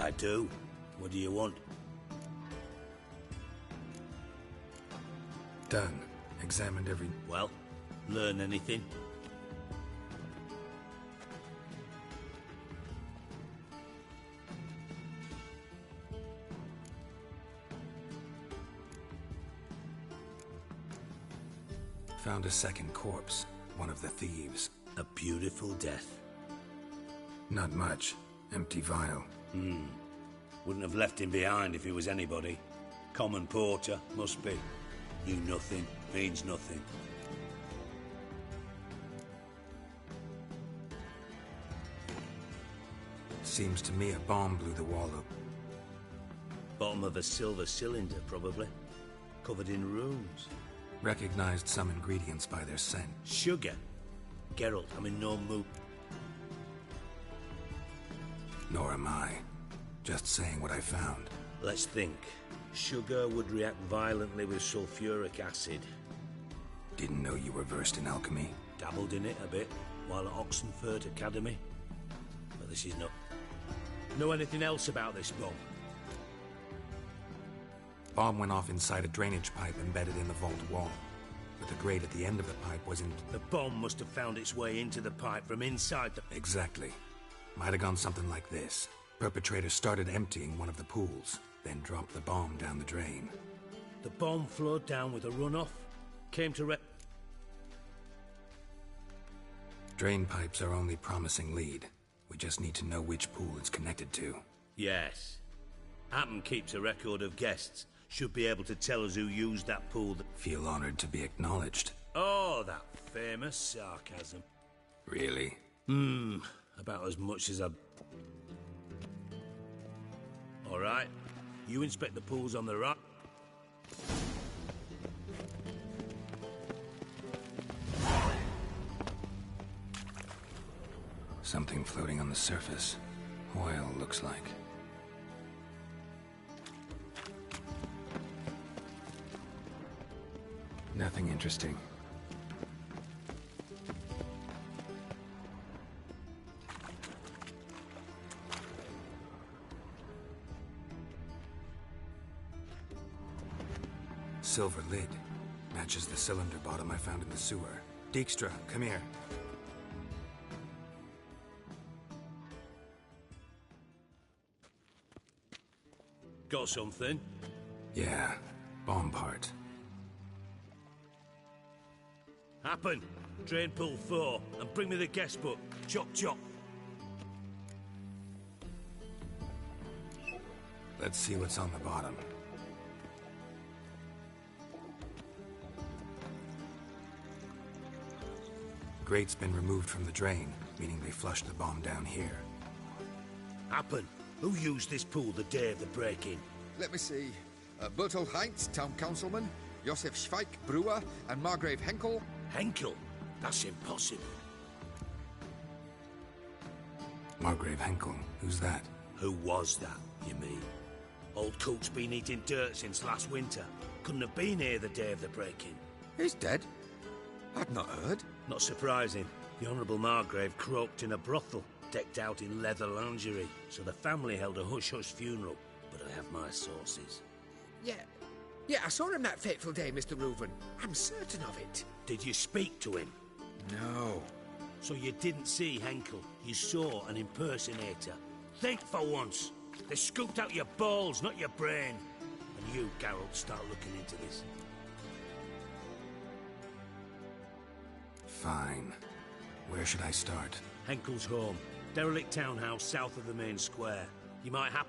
I do. What do you want? Done. Examined every... Well, learn anything? Found a second corpse. One of the thieves. A beautiful death. Not much. Empty vial. Wouldn't have left him behind if he was anybody. Common porter, must be. Knew nothing, means nothing. Seems to me a bomb blew the wall up. Bottom of a silver cylinder, probably. Covered in runes. Recognized some ingredients by their scent. Sugar? Geralt, I'm in no mood. Nor am I. Just saying what I found. Let's think. Sugar would react violently with sulfuric acid. Didn't know you were versed in alchemy. Dabbled in it a bit while at Oxenford Academy. But this is not... Know anything else about this bomb? Bomb went off inside a drainage pipe embedded in the vault wall. But the grate at the end of the pipe was in... The bomb must have found its way into the pipe from inside the... Exactly. Might have gone something like this. Perpetrator started emptying one of the pools, then dropped the bomb down the drain. The bomb flowed down with a runoff, came to Drain pipes are only promising lead. We just need to know which pool it's connected to. Yes. Hammond keeps a record of guests. Should be able to tell us who used that pool. Feel honored to be acknowledged. Oh, that famous sarcasm. Really? About as much as I... All right. You inspect the pools on the right. Something floating on the surface. Oil, looks like. Nothing interesting. Silver lid. Matches the cylinder bottom I found in the sewer. Dijkstra, come here. Got something? Yeah, bomb part. Happen. Drain pool 4, and bring me the guest book. Chop chop. Let's see what's on the bottom. Grate's been removed from the drain, meaning they flushed the bomb down here. Happen. Who used this pool the day of the break-in? Let me see. Bertolt Heinz, town councilman, Josef Schweik, brewer, and Margrave Henkel. Henkel? That's impossible. Margrave Henkel? Who's that? Who was that, you mean? Old coot's been eating dirt since last winter. Couldn't have been here the day of the break-in. He's dead? I'd not heard. Not surprising. The Honourable Margrave croaked in a brothel, decked out in leather lingerie, so the family held a hush-hush funeral. But I have my sources. Yeah, I saw him that fateful day, Mr. Reuven. I'm certain of it. Did you speak to him? No. So you didn't see Henkel. You saw an impersonator. Think for once. They scooped out your balls, not your brain. And you, Geralt, start looking into this. Fine. Where should I start? Henkel's home. Derelict townhouse south of the main square. You might have...